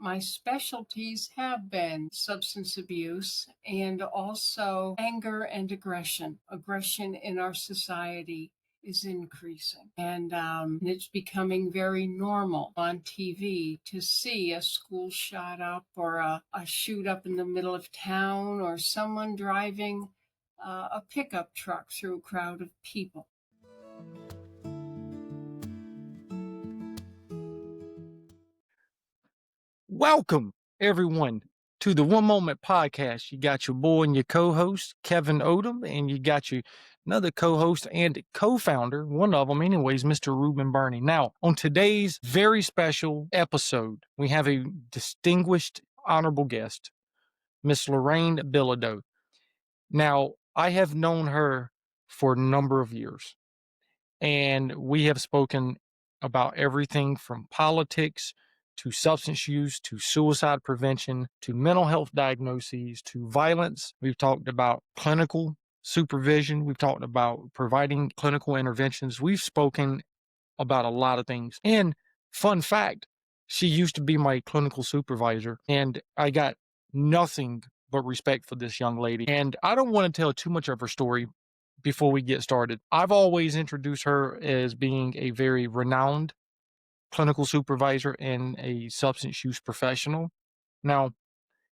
My specialties have been substance abuse and also anger and aggression. Aggression in our society is increasing. And it's becoming very normal on TV to see a school shot up or a shoot up in the middle of town or someone driving a pickup truck through a crowd of people. Welcome, everyone, to the One Moment Podcast. You got your boy and your co-host, Kevin Odom, and you got your another co-host and co-founder, one of them anyways, Mr. Ruben Burney. Now, on today's very special episode, we have a distinguished, honorable guest, Miss Lorrainne Bilodeau. Now, I have known her for a number of years, and we have spoken about everything from politics to substance use, to suicide prevention, to mental health diagnoses, to violence. We've talked about clinical supervision. We've talked about providing clinical interventions. We've spoken about a lot of things. And fun fact, she used to be my clinical supervisor, and I got nothing but respect for this young lady. And I don't want to tell too much of her story before we get started. I've always introduced her as being a very renowned clinical supervisor and a substance use professional. Now,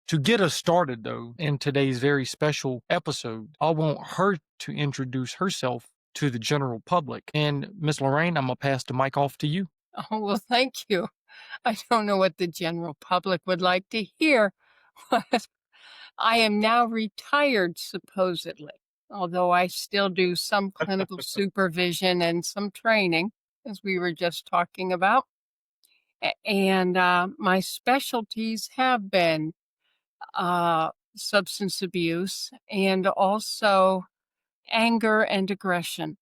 to get us started, though, in today's very special episode, I want her to introduce herself to the general public. And Miss Lorraine, I'm going to pass the mic off to you. Oh, well, thank you. I don't know what the general public would like to hear, but I am now retired, supposedly, although I still do some clinical supervision and some training, as we were just talking about. And my specialties have been substance abuse and also anger and aggression.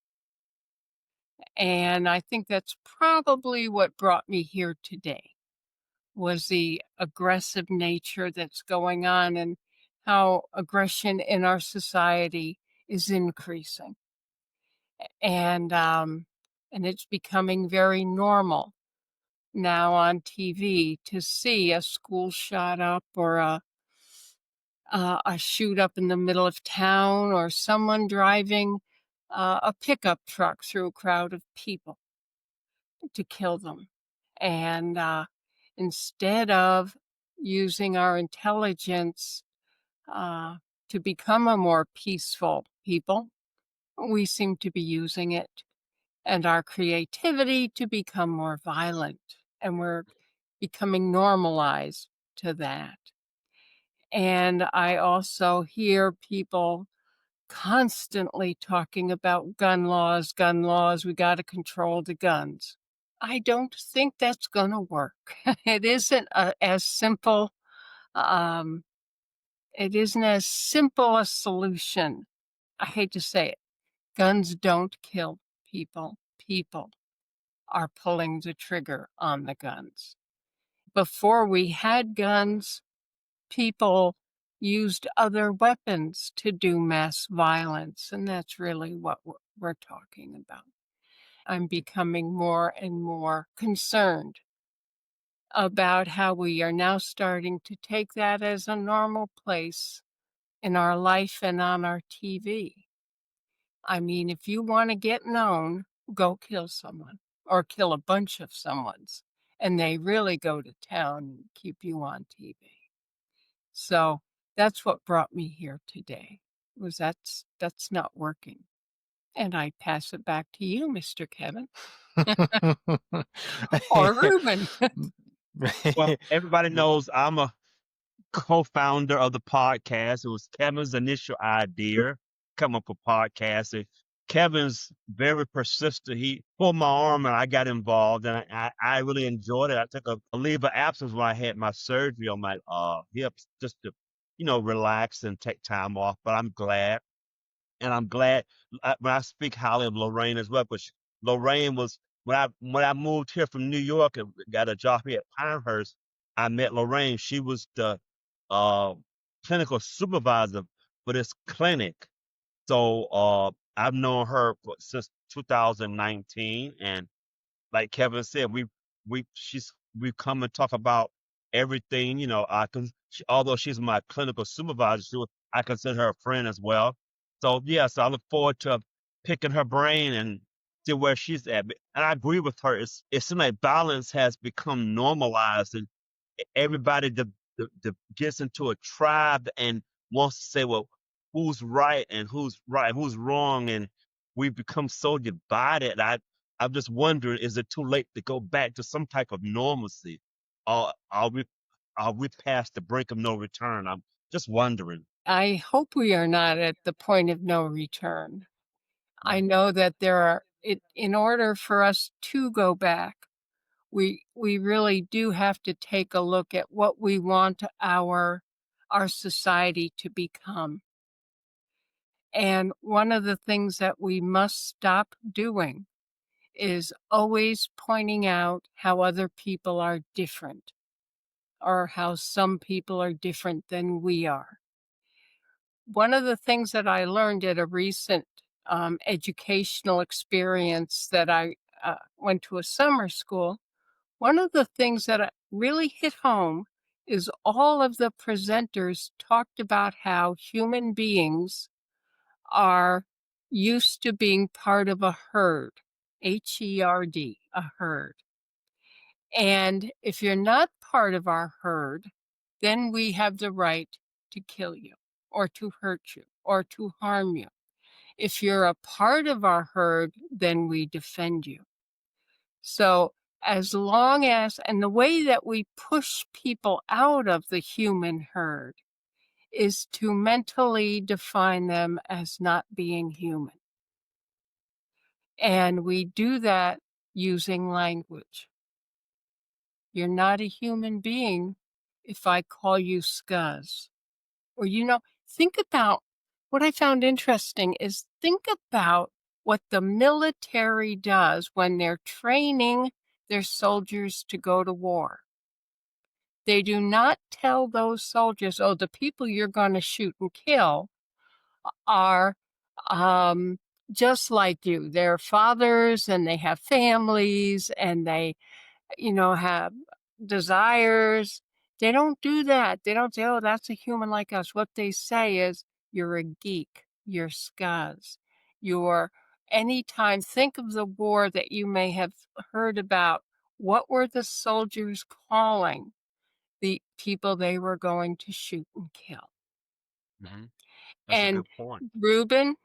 And I think that's probably what brought me here today, was the aggressive nature that's going on and how aggression in our society is increasing. And it's becoming very normal now on TV to see a school shot up or a shoot up in the middle of town or someone driving a pickup truck through a crowd of people to kill them. And instead of using our intelligence to become a more peaceful people, we seem to be using it and our creativity to become more violent. And we're becoming normalized to that. And I also hear people constantly talking about gun laws. We got to control the guns. I don't think that's going to work. It isn't as simple. It isn't as simple a solution. I hate to say it. Guns don't kill people. People are pulling the trigger on the guns. Before we had guns, people used other weapons to do mass violence, and that's really what we're talking about. I'm becoming more and more concerned about how we are now starting to take that as a normal place in our life and on our TV. I mean, if you want to get known, go kill someone or kill a bunch of someone's, and they really go to town and keep you on TV. So that's what brought me here today, was that's not working. And I pass it back to you, Mr. Kevin. Or Ruben. Well, everybody knows I'm a co-founder of the podcast. It was Kevin's initial idea, come up with podcasting. Kevin's very persistent. He pulled my arm and I got involved, and I really enjoyed it. I took a leave of absence when I had my surgery on my hips, just to, relax and take time off. But I'm glad. And I'm glad when I speak highly of Lorraine as well, but Lorraine was when I moved here from New York and got a job here at Pinehurst. I met Lorraine. She was the uh, clinical supervisor for this clinic. So I've known her since 2019, and like Kevin said, we come and talk about everything. Although she's my clinical supervisor, I consider her a friend as well. So yes, I look forward to picking her brain and see where she's at. And I agree with her. It seems like violence has become normalized, and everybody gets into a tribe and wants to say, well, who's right, who's wrong, and we become so divided. I'm just wondering, is it too late to go back to some type of normalcy, or are we past the brink of no return? I'm just wondering. I hope we are not at the point of no return. I Mhm. know that there are in order for us to go back, we really do have to take a look at what we want our society to become. And one of the things that we must stop doing is always pointing out how other people are different or how some people are different than we are. One of the things that I learned at a recent educational experience that I went to a summer school, one of the things that really hit home is all of the presenters talked about how human beings are used to being part of a herd, HERD, a herd. And if you're not part of our herd, then we have the right to kill you or to hurt you or to harm you. If you're a part of our herd, then we defend you. So, as long as, and the way that we push people out of the human herd is to mentally define them as not being human. And we do that using language. You're not a human being if I call you scuzz. Or, think about what I found interesting is think about what the military does when they're training their soldiers to go to war. They do not tell those soldiers, oh, the people you're going to shoot and kill are just like you. They're fathers and they have families and they have desires. They don't do that. They don't say, oh, that's a human like us. What they say is, you're a geek, you're scuzz, you're anytime. Think of the war that you may have heard about. What were the soldiers calling the people they were going to shoot and kill? Mhm. That's a And good point. Reuben,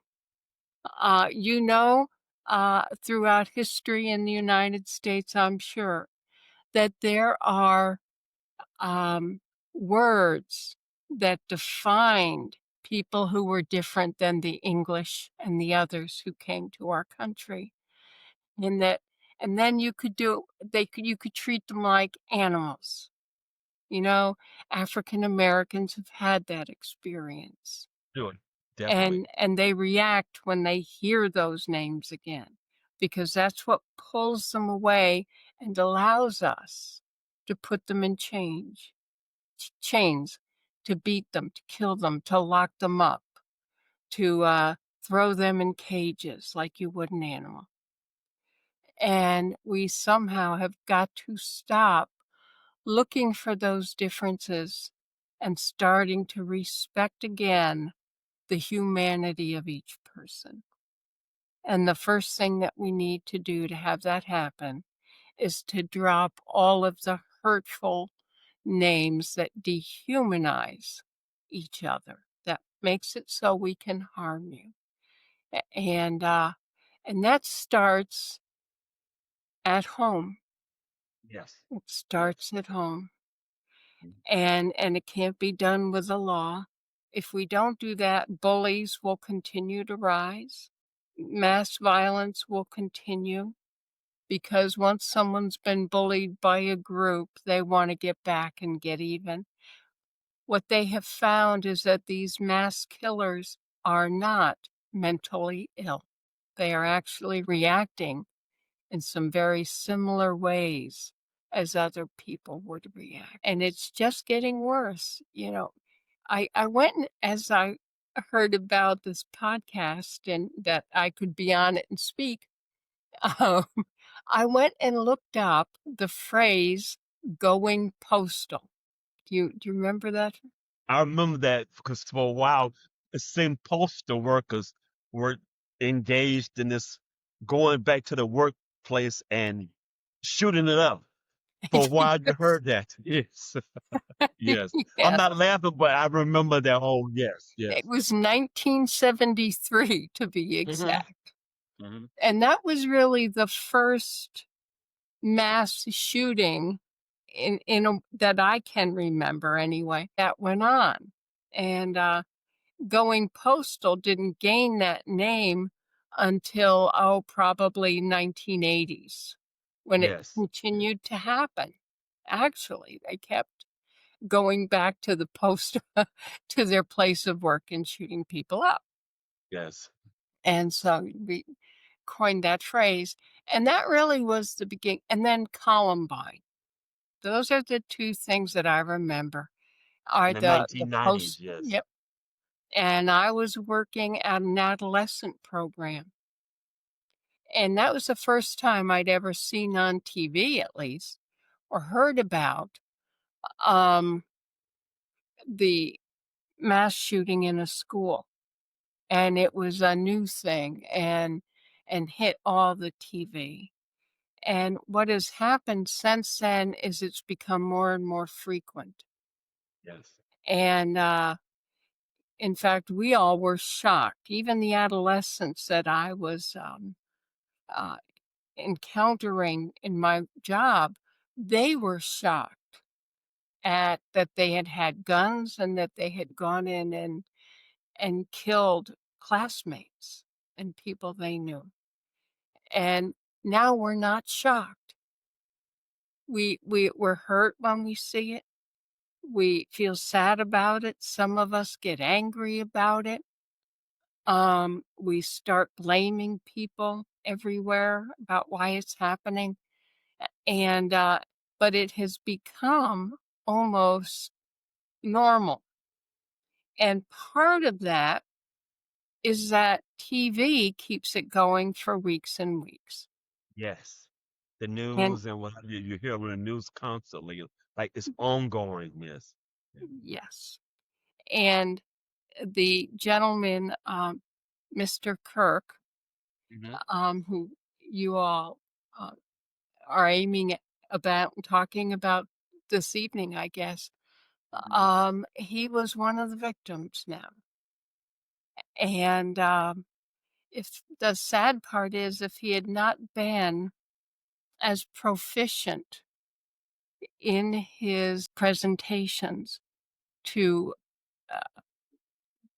uh, you know, throughout history in the United States, I'm sure that there are um, words that defined people who were different than the English and the others who came to our country. And that, and then you could treat them like animals. You know, African Americans have had that experience. Sure. Definitely. And they react when they hear those names again, because that's what pulls them away and allows us to put them in chains, to beat them, to kill them, to lock them up, to throw them in cages like you would an animal. And we somehow have got to stop looking for those differences and starting to respect again the humanity of each person. And the first thing that we need to do to have that happen is to drop all of the hurtful names that dehumanize each other. That makes it so we can harm you. And that starts at home. Yes. It Yes. starts at home. Mhm. And it can't be done with the law. If we don't do that, bullies will continue to rise. Mass violence will continue because once someone's been bullied by a group, they want to get back and get even. What they have found is that these mass killers are not mentally ill. They are actually reacting in some very similar ways as other people would react. And it's just getting worse. I went as I heard about this podcast and that I could be on it and speak. Um, I went and looked up the phrase going postal. Do you remember that? I remember that because for a while, it seemed postal workers were engaged in this going back to the workplace and shooting it up. For a while, you Yes. heard that. Yes. Yes. I'm Yes. not laughing, but I remember that whole yes, It yes. was 1973 to be Hmm. exact. Hmm. And that was really the first mass shooting that I can remember anyway that went on. And going postal didn't gain that name until probably 1980s when it Yes, continued to happen. Actually, they kept going back to the post to their place of work and shooting people up. yes, And so we coined that phrase. And that really was the beginning. And then Columbine. Those are the two things that I remember are in the the 1990s, post. yes. Yep. And I was working at an adolescent program. And that was the first time I'd ever seen on TV, at least, or heard about um, the mass shooting in a school. And it was a new thing and hit all the TV. And what has happened since then is it's become more and more frequent. Yes. And in fact, we all were shocked. Even the adolescents that I was uh, encountering in my job, they were shocked at that they had had guns and that they had gone in and killed classmates and people they knew. And now we're not shocked. We're hurt when we see it. We feel sad about it. Some of us get angry about it. We start blaming people everywhere about why it's happening. And but it has become almost normal. And part of that is that TV keeps it going for weeks and weeks. Yes. The And news and what have you, you hear on the news constantly, like it's ongoing, yes. yes. And the gentleman, Mr. Kirk, Hmm. who you all uh, are aiming about talking about this evening, I guess, he was one of the victims now. And if the sad part is, if he had not been as proficient in his presentations to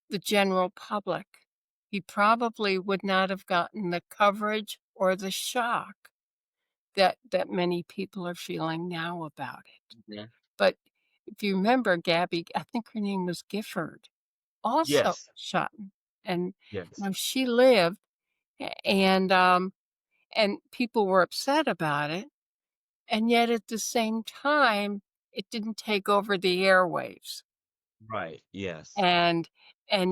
the general public, he probably would not have gotten the coverage or the shock that many people are feeling now about it. Yeah. But if you remember, Gabby, I think her name was Gifford, also Yes, shot, and yes, she lived, and people were upset about it, and yet at the same time, it didn't take over the airwaves, right, yes. and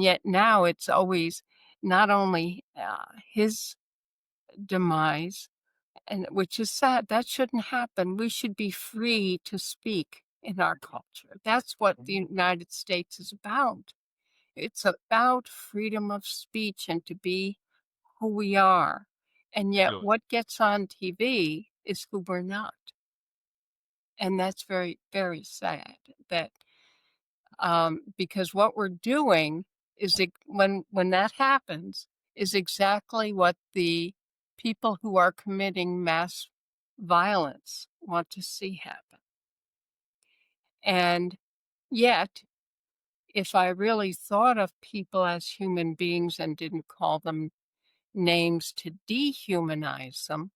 yet now it's always not only his demise, and which is sad. That shouldn't happen. We should be free to speak in our culture. That's what the Mhm. United States is about. It's about freedom of speech and to be who we are. And yet, Sure. what gets on TV is who we're not. And that's very, very sad that because what we're doing is when that happens is exactly what the people who are committing mass violence want to see happen. And yet, if I really thought of people as human beings and didn't call them names to dehumanize them,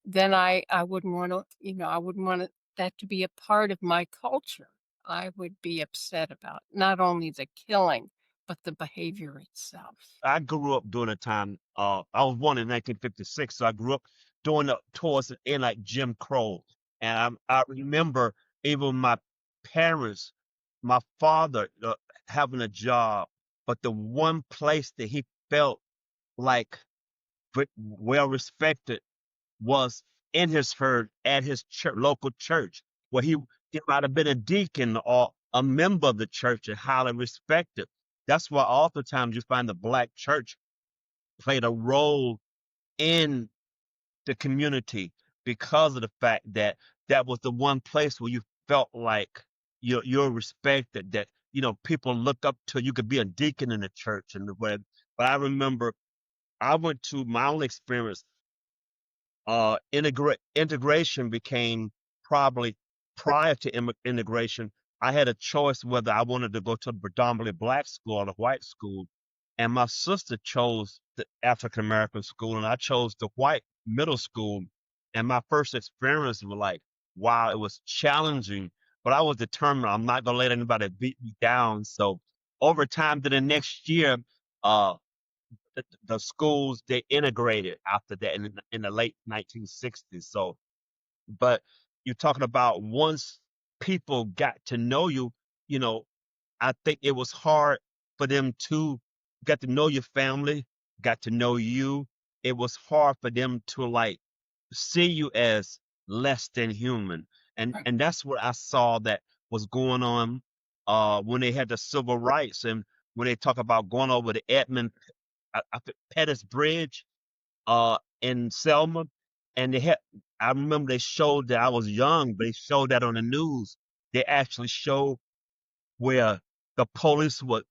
then I wouldn't want to, I wouldn't want that to be a part of my culture. I would be upset about not only the killing, but the behavior itself. I grew up during a time, I was born in 1956, so I grew up during the towards the end like Jim Crow. And I remember even my parents, my father having a job, but the one place that he felt like well respected was in his herd at his church, local church, where He might have been a deacon or a member of the church and highly respected. That's why oftentimes you find the black church played a role in the community because of the fact that that was the one place where you felt like you're respected, that people look up to you. Could be a deacon in the church and the way. But I remember I went to my own experience. Integration became probably prior to integration. I had a choice whether I wanted to go to a predominantly black school or a white school, and my sister chose the African American school, and I chose the white middle school. And my first experience was like, wow, it was challenging, but I was determined I'm not gonna let anybody beat me down. So over time, to the next year, uh, the schools they integrated after that in the late 1960s. So, but you're talking about once people got to know you, you know, I think it was hard for them to get to know your family, got to know you. It was hard for them to like see you as less than human, and that's what I saw that was going on when they had the civil rights and when they talk about going over the Edmund Pettus Bridge in Selma, and they had. I remember they showed that I was young, but they showed that on the news. They actually showed where the police were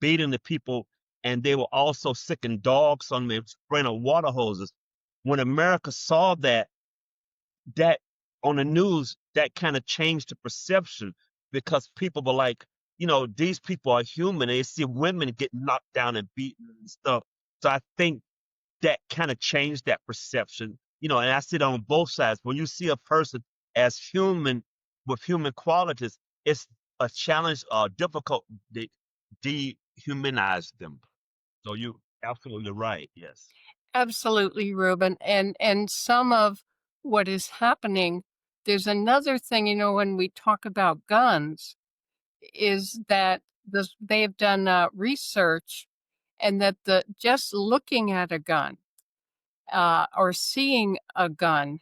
beating the people, and they were also sicking dogs on them, spraying water hoses. When America saw that on the news, that kind of changed the perception because people were like, these people are human. They see women get knocked down and beaten and stuff. So I think that kind of changed that perception. And I see it on both sides. When you see a person as human with human qualities, it's a challenge or difficult to dehumanize them. So you absolutely right. Yes. Absolutely, Ruben. And some of what is happening, there's another thing, when we talk about guns, is that they have done research, and that just looking at a gun or seeing a gun,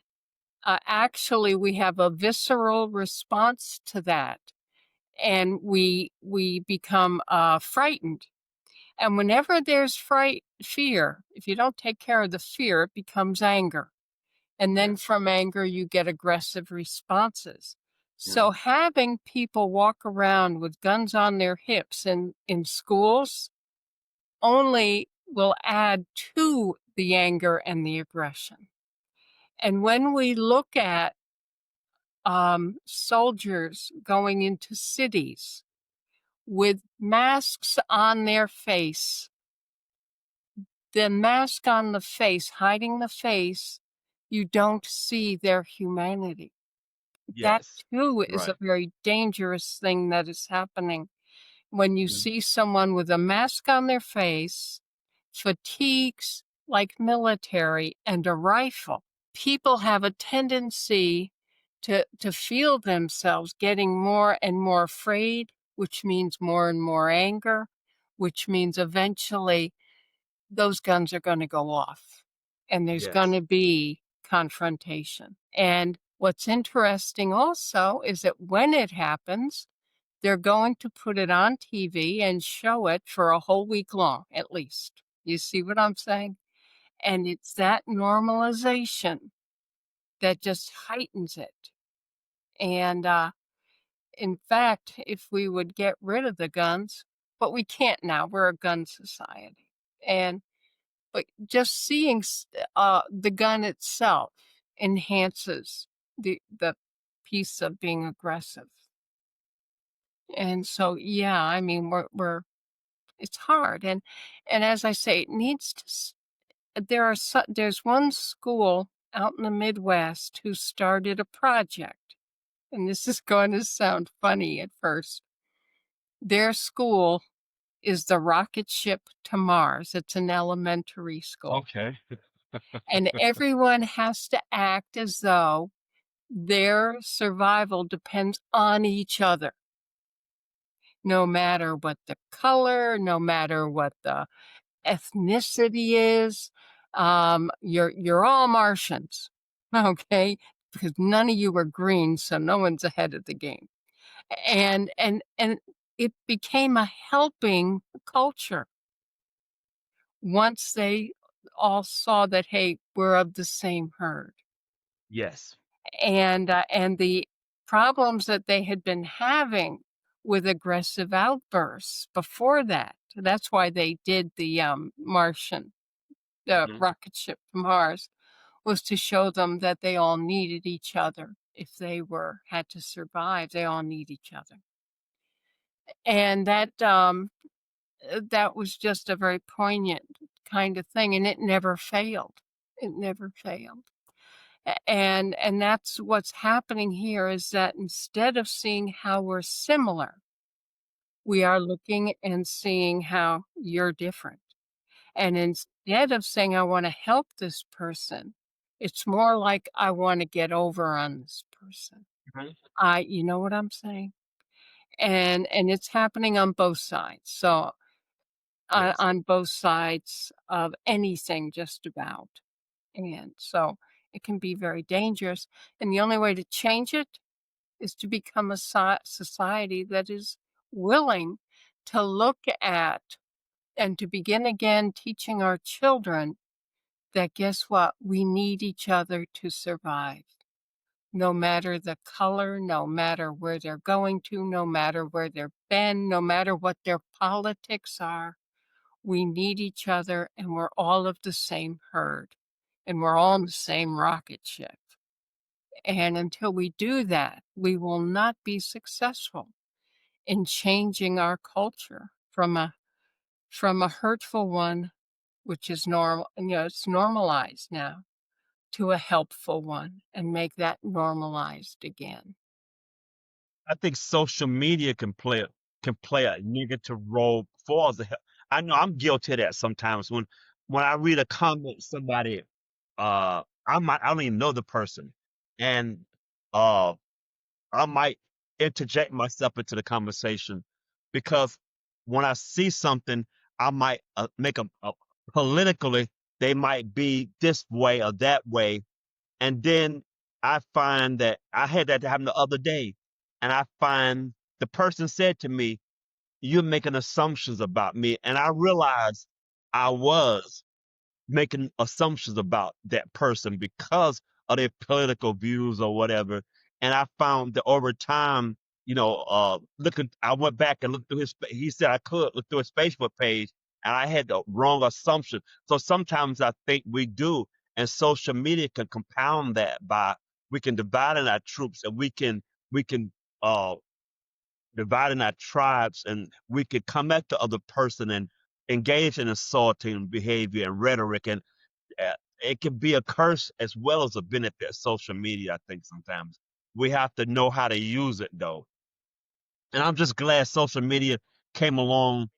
actually we have a visceral response to that, and we become frightened. And whenever there's fear, if you don't take care of the fear, it becomes anger. And then Yes. from anger, you get aggressive responses. So Yes. having people walk around with guns on their hips in schools only will add to the anger and the aggression. And when we look at soldiers going into cities with masks on their face, the mask on the face, hiding the face, you don't see their humanity. That Yes. too is Right. a very dangerous thing that is happening. When you Mhm. see someone with a mask on their face, fatigues like military, and a rifle, people have a tendency to feel themselves getting more and more afraid, which means more and more anger, which means eventually those guns are going to go off and there's going Yes. to be confrontation. And what's interesting also is that when it happens, they're going to put it on TV and show it for a whole week long, at least. You see what I'm saying? And it's that normalization that just heightens it. And in fact, if we would get rid of the guns, but we can't now, we're a gun society. And but just seeing the gun itself enhances the piece of being aggressive. And so, yeah, I mean, we're it's hard, and as I say, it needs to. There's one school out in the Midwest who started a project, and this is going to sound funny at first. Their school is the rocket ship to Mars. It's an elementary school. Okay. And everyone has to act as though their survival depends on each other, no matter what the color, no matter what the ethnicity is. You're all Martians, okay? because none of you are green, so no one's ahead of the game. And it became a helping culture once they all saw that, hey, we're of the same herd. Yes. And the problems that they had been having with aggressive outbursts before that. That's why they did the Martian, the Mhm. rocket ship to Mars, was to show them that they all needed each other. If they had to survive, they all need each other. And that was just a very poignant kind of thing, and it never failed. It never failed. And that's what's happening here, is that instead of seeing how we're similar, we are looking and seeing how you're different. And instead of saying, I want to help this person, it's more like, I want to get over on this person. Mhm. You know what I'm saying? And it's happening on both sides. So Yes. on both sides of anything, just about. And so it can be very dangerous. And the only way to change it is to become a society that is willing to look at and to begin again teaching our children that, guess what? We need each other to survive. No matter the color, no matter where they're going to, no matter where they've been, no matter what their politics are, we need each other, and we're all of the same herd, and we're all in the same rocket ship. And until we do that, we will not be successful in changing our culture from a hurtful one, which is normal, it's normalized now, to a helpful one, and make that normalized again. I think social media can play a negative role for the I know I'm guilty of that sometimes when I read a comment somebody I don't even know the person, and uh I might interject myself into the conversation because when I see something, I might make a politically they might be this way or that way, and then I find that I had that happen the other day, and I find the person said to me, "You're making assumptions about me," and I realized I was making assumptions about that person because of their political views or whatever. And I found that over time, I went back and looked through he said I could look through his Facebook page, and I had the wrong assumption. So sometimes I think we do, and social media can compound that by we can divide in our troops, and we can uh divide in our tribes, and we could come at the other person and engage in assaulting behavior and rhetoric, and it can be a curse as well as a benefit. Social media, I think sometimes we have to know how to use it though. And I'm just glad social media came along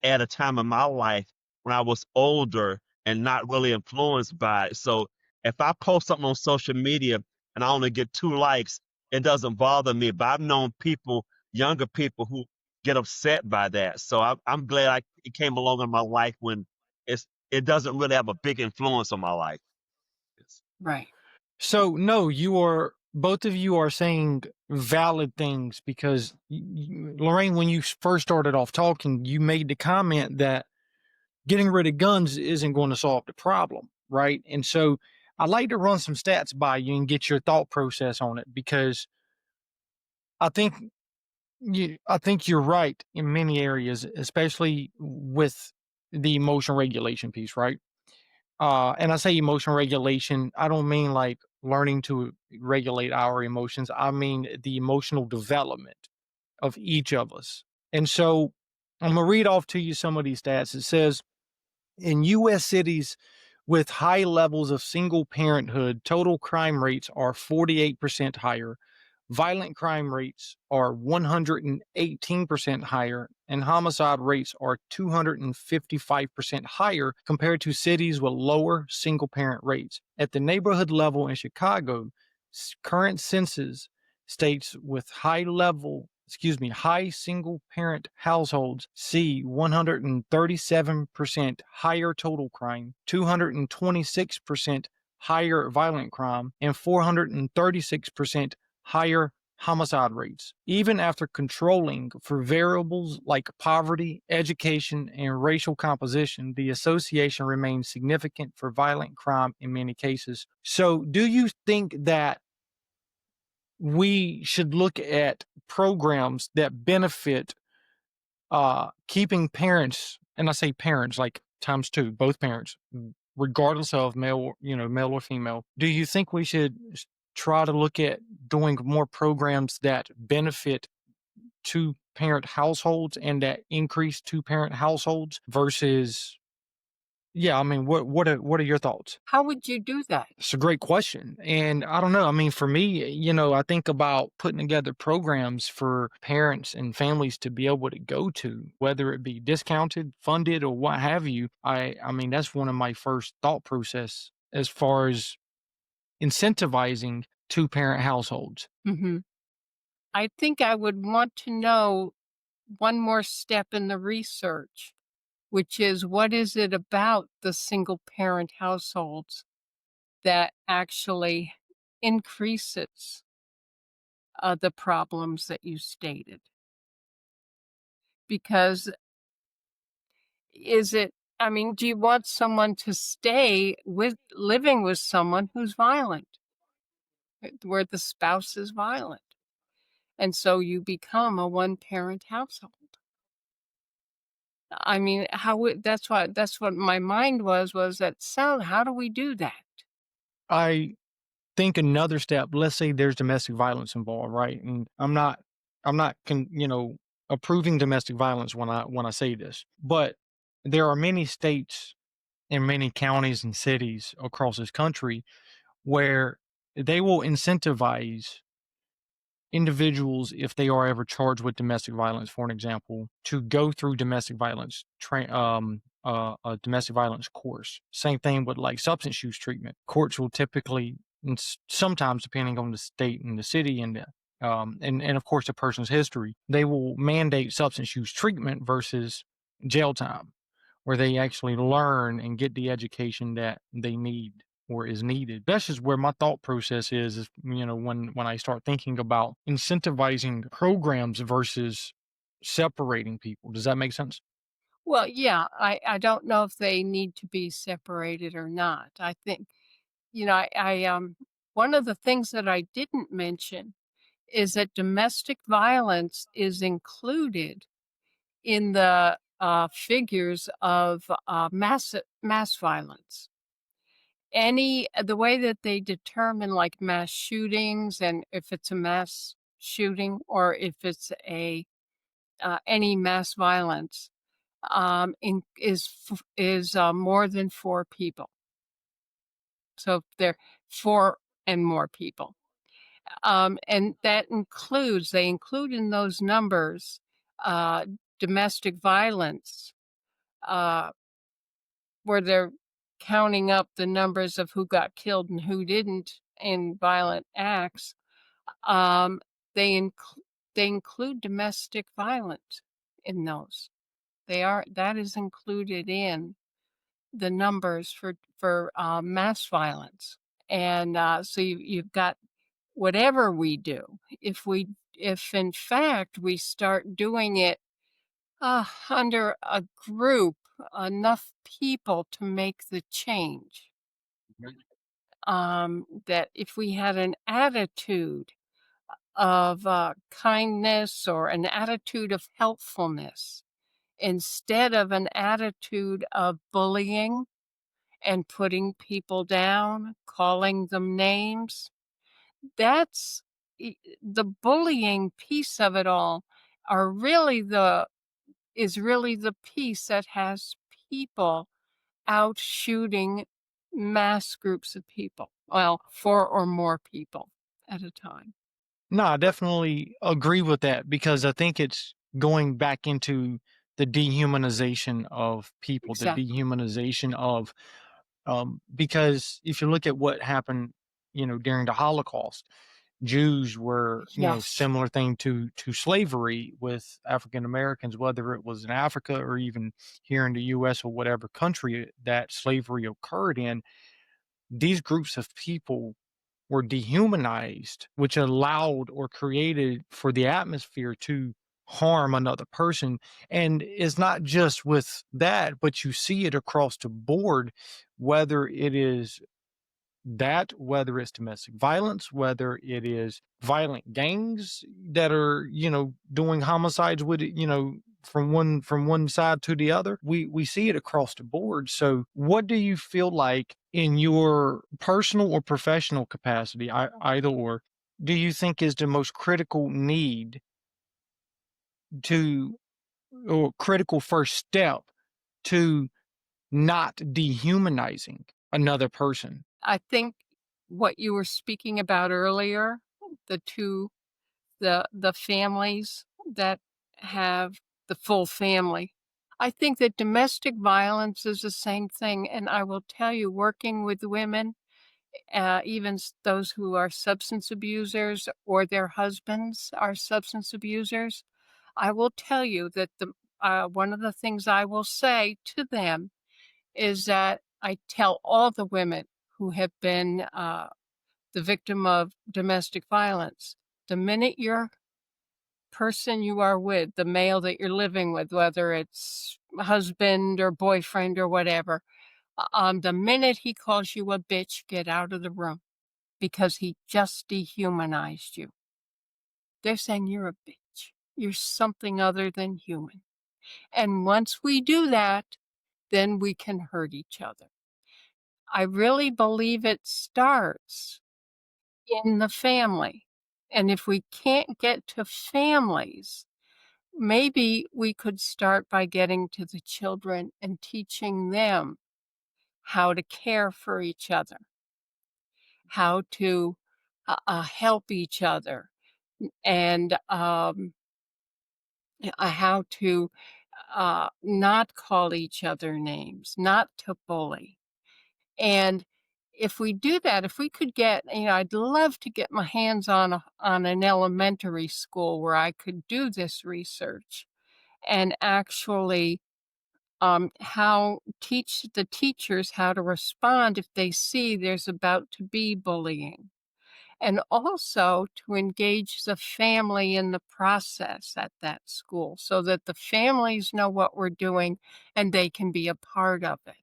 at a time in my life when I was older and not really influenced by it. So if I post something on social media and I only get 2 likes, it doesn't bother me. But I've known people, younger people, who get upset by that. So I'm glad it came along in my life when it doesn't really have a big influence on my life. Right. So no, both of you are saying valid things because Lorraine, when you first started off talking, you made the comment that getting rid of guns isn't going to solve the problem, right? And so I'd like to run some stats by you and get your thought process on it because I think I think you're right in many areas, especially with the emotion regulation piece, right? And I say emotion regulation, I don't mean like learning to regulate our emotions. I mean the emotional development of each of us. And so I'm gonna read off to you some of these stats. It says in US cities with high levels of single parenthood, total crime rates are 48% higher. Violent crime rates are 118% higher, and homicide rates are 255% higher compared to cities with lower single parent rates. At the neighborhood level in Chicago, current census states with high single parent households see 137% higher total crime, 226% higher violent crime and 436% higher homicide rates. Even after controlling for variables like poverty, education, and racial composition, the association remains significant for violent crime in many cases. So, do you think that we should look at programs that benefit keeping parents, and I say parents like times two, both parents, regardless of male or female? Do you think we should try to look at doing more programs that benefit two parent households and that increase two parent households versus, yeah, I mean, what are your thoughts? How would you do that? It's a great question. And I don't know. I mean, for me, I think about putting together programs for parents and families to be able to go to, whether it be discounted, funded, or what have you. I mean, that's one of my first thought process as far as incentivizing two parent households. Hmm. I think I would want to know one more step in the research, which is what is it about the single parent households that actually increases the problems that you stated? Because is it, I mean, do you want someone to stay with living with someone who's violent, where the spouse is violent? And so you become a one parent household. I mean, that's what my mind was that sound, how do we do that? I think another step, let's say there's domestic violence involved, right? And I'm not approving domestic violence when I say this, but there are many states and many counties and cities across this country where they will incentivize individuals, if they are ever charged with domestic violence, for an example, to go through a domestic violence course. Same thing with like substance use treatment. Courts will typically, and sometimes depending on the state and the city and of course the person's history, they will mandate substance use treatment versus jail time, where they actually learn and get the education that they need or is needed. That's just where my thought process is when I start thinking about incentivizing programs versus separating people. Does that make sense? Well, yeah, I don't know if they need to be separated or not. I think, one of the things that I didn't mention is that domestic violence is included in the figures of mass violence. The way that they determine like mass shootings and if it's a mass shooting or if it's a any mass violence is more than four people. So if they're four and more people. And that they include in those numbers uh, domestic violence, uh, where they're counting up the numbers of who got killed and who didn't in violent acts. Um, they, they include domestic violence in those. That is included in the numbers for mass violence. And so you've got whatever we do, if in fact we start doing it under a group, enough people to make the change, that if we had an attitude of kindness or an attitude of helpfulness instead of an attitude of bullying and putting people down, calling them names, that's the bullying piece of it all are really is really the piece that has people out shooting mass groups of people. Well, four or more people at a time. No, I definitely agree with that because I think it's going back into the dehumanization of people, the Exactly. dehumanization of because if you look at what happened, during the Holocaust, Jews were, Yes. similar thing to slavery with African Americans, whether it was in Africa or even here in the US or whatever country that slavery occurred in. these groups of people were dehumanized, which allowed or created for the atmosphere to harm another person. And it's not just with that, but you see it across the board, whether it is whether it's domestic violence, whether it is violent gangs that are, doing homicides with it, from one side to the other. We see it across the board. So what do you feel like in your personal or professional capacity, either or, do you think is the most critical need to or critical first step to not dehumanizing another person? I think what you were speaking about earlier, the two the families that have the full family. I think that domestic violence is the same thing, and I will tell you, working with women, even those who are substance abusers or their husbands are substance abusers, I will tell you that the one of the things I will say to them is that I tell all the women who have been the victim of domestic violence, the minute your person you are with, the male that you're living with, whether it's husband or boyfriend or whatever, the minute he calls you a bitch, get out of the room because he just dehumanized you. They're saying you're a bitch. You're something other than human. And once we do that, then we can hurt each other. I really believe it starts in the family. And if we can't get to families, maybe we could start by getting to the children and teaching them how to care for each other, how to help each other, and how to not call each other names, not to bully. And if we do that, if we could get, I'd love to get my hands on an elementary school where I could do this research and actually how teach the teachers how to respond if they see there's about to be bullying, and also to engage the family in the process at that school so that the families know what we're doing and they can be a part of it.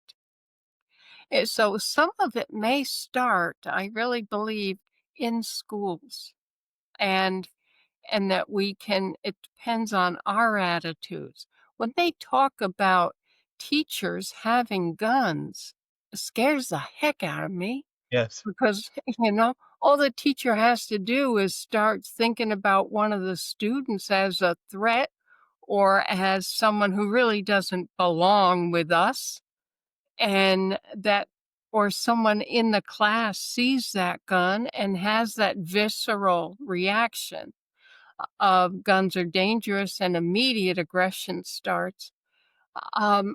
So some of it may start, I really believe, in schools, and that we can it depends on our attitudes. When they talk about teachers having guns, it scares the heck out of me Yes. because, all the teacher has to do is start thinking about one of the students as a threat or as someone who really doesn't belong with us, and that or someone in the class sees that gun and has that visceral reaction of guns are dangerous and immediate aggression starts. Um,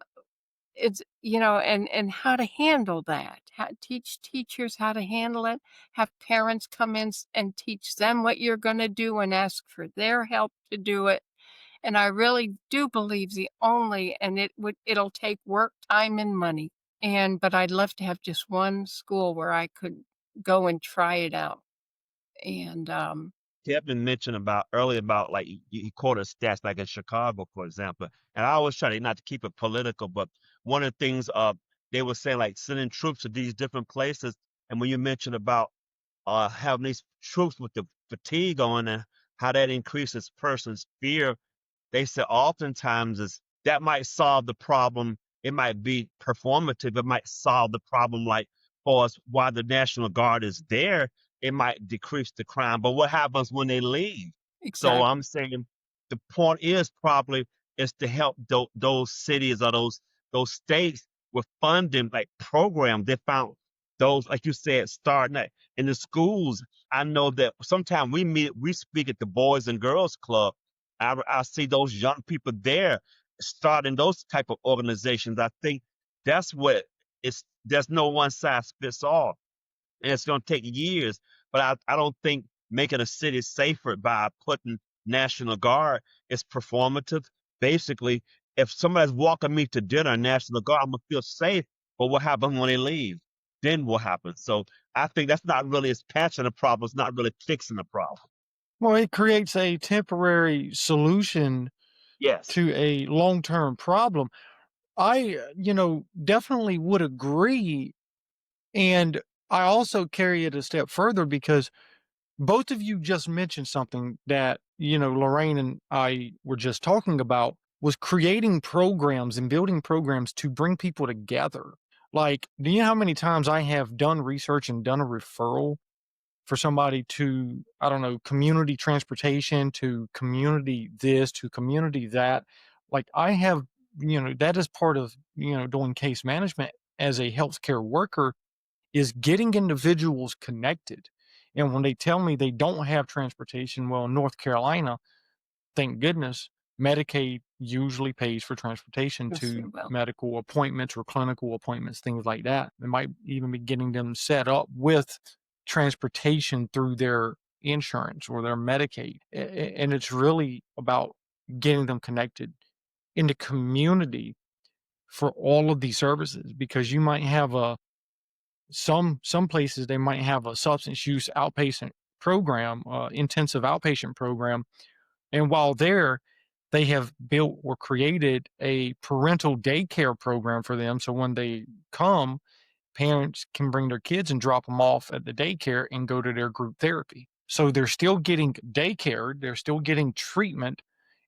it's, and how to handle that, teach teachers how to handle it, have parents come in and teach them what you're going to do and ask for their help to do it. And I really do believe and it'll take work, time, and money. But I'd love to have just one school where I could go and try it out. And, Kevin mentioned about earlier about like he quoted stats like in Chicago, for example. And I always try to not to keep it political, but one of the things they were saying like sending troops to these different places. And when you mentioned about having these troops with the fatigue on and how that increases person's fear, they said oftentimes is that might solve the problem. It might be performative. It might solve the problem, like for us, while the National Guard is there, it might decrease the crime. But what happens when they leave? So exactly. I'm saying the point is probably is to help those cities or those states with funding like programs. They found those, like you said, starting in the schools. I know that sometimes we speak at the Boys and Girls Club. I see those young people there starting those type of organizations. I think that's what there's no one size fits all. And it's going to take years, but I don't think making a city safer by putting National Guard is performative. Basically, if somebody's walking me to dinner, National Guard, I'm going to feel safe. But what happens when they leave? then what happens? So I think that's not really, it's patching the problem. It's not really fixing the problem. Well, it creates a temporary solution Yes. to a long-term problem. I, definitely would agree. And I also carry it a step further because both of you just mentioned something that, Lorraine and I were just talking about was creating programs and building programs to bring people together. Like, do you know how many times I have done research and done a referral for somebody to, I don't know, community transportation, to community this, to community that? Like, I have, that is part of, doing case management as a healthcare worker is getting individuals connected. And when they tell me they don't have transportation, well, in North Carolina, thank goodness, Medicaid usually pays for transportation Yes, to it will. medical appointments or clinical appointments, things like that. They might even be getting them set up with transportation through their insurance or their Medicaid. And it's really about getting them connected in the community for all of these services because you might have some places they might have a substance use outpatient program, intensive outpatient program, and while there, they have built or created a parental daycare program for them. So when they come, parents can bring their kids and drop them off at the daycare and go to their group therapy. So they're still getting daycare, they're still getting treatment,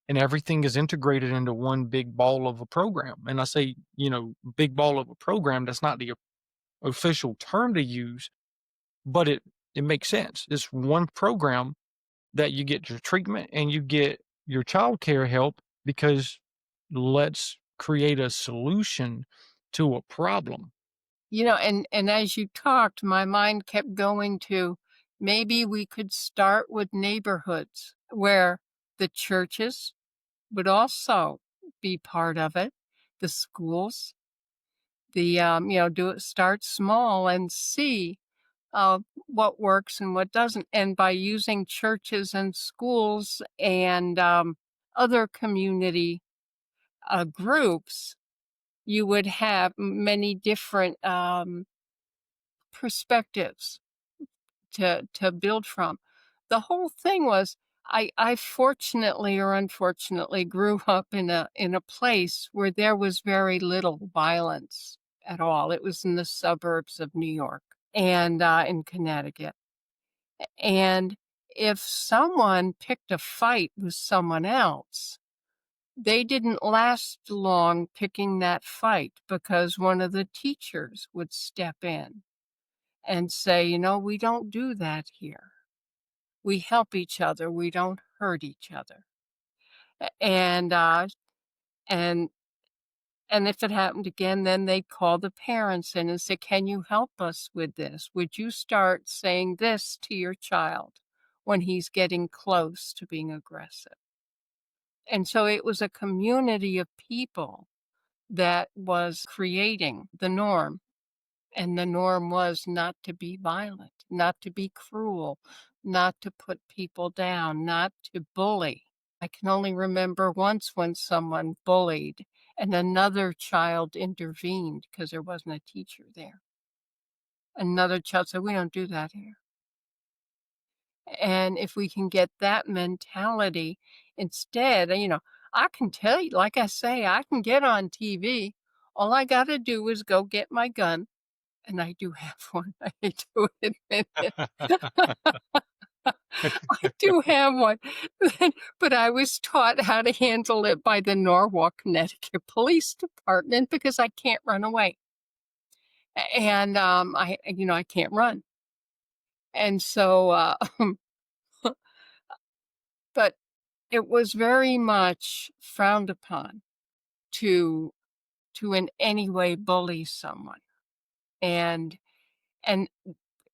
and everything is integrated into one big ball of a program. And I say, big ball of a program, that's not the official term to use, but it makes sense. It's one program that you get your treatment and you get your childcare help because let's create a solution to a problem. And as you talked, my mind kept going to maybe we could start with neighborhoods where the churches would also be part of it, the schools, do it, start small and see what works and what doesn't. And by using churches and schools and other community groups, you would have many different perspectives to build from. The whole thing was I fortunately or unfortunately grew up in a place where there was very little violence at all. It was in the suburbs of New York and in Connecticut. And if someone picked a fight with someone else, they didn't last long picking that fight because one of the teachers would step in and say, we don't do that here. We help each other. We don't hurt each other. And and and if it happened again, then they'd call the parents in and say, "Can you help us with this? Would you start saying this to your child when he's getting close to being aggressive?" And so it was a community of people that was creating the norm. And the norm was not to be violent, not to be cruel, not to put people down, not to bully. I can only remember once when someone bullied and another child intervened because there wasn't a teacher there. Another child said, "We don't do that here." And if we can get that mentality instead, I can tell you, like I say, I can get on TV. All I got to do is go get my gun. And I do have one. I hate to admit it. I do have one, but I was taught how to handle it by the Norwalk, Connecticut Police Department because I can't run away. And I can't run. And so, but it was very much frowned upon to in any way bully someone. And and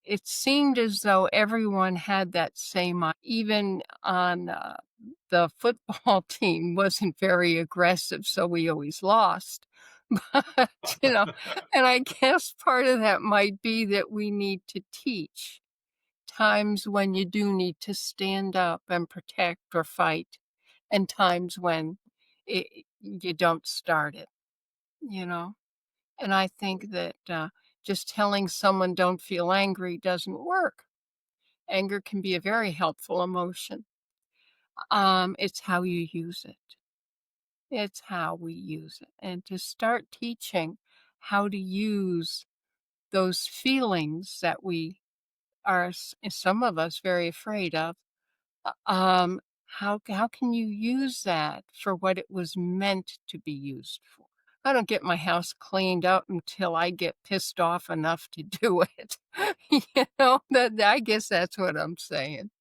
it seemed as though everyone had that same even on, the football team wasn't very aggressive, so we always lost. But, and I guess part of that might be that we need to teach times when you do need to stand up and protect or fight, and times when you don't start it, you know? And I think that, Just telling someone don't feel angry doesn't work. Anger can be a very helpful emotion. It's how you use it. It's how we use it. And to start teaching how to use those feelings that we are, some of us, very afraid of, how can you use that for what it was meant to be used for? I don't get my house cleaned up until I get pissed off enough to do it. That I guess that's what I'm saying.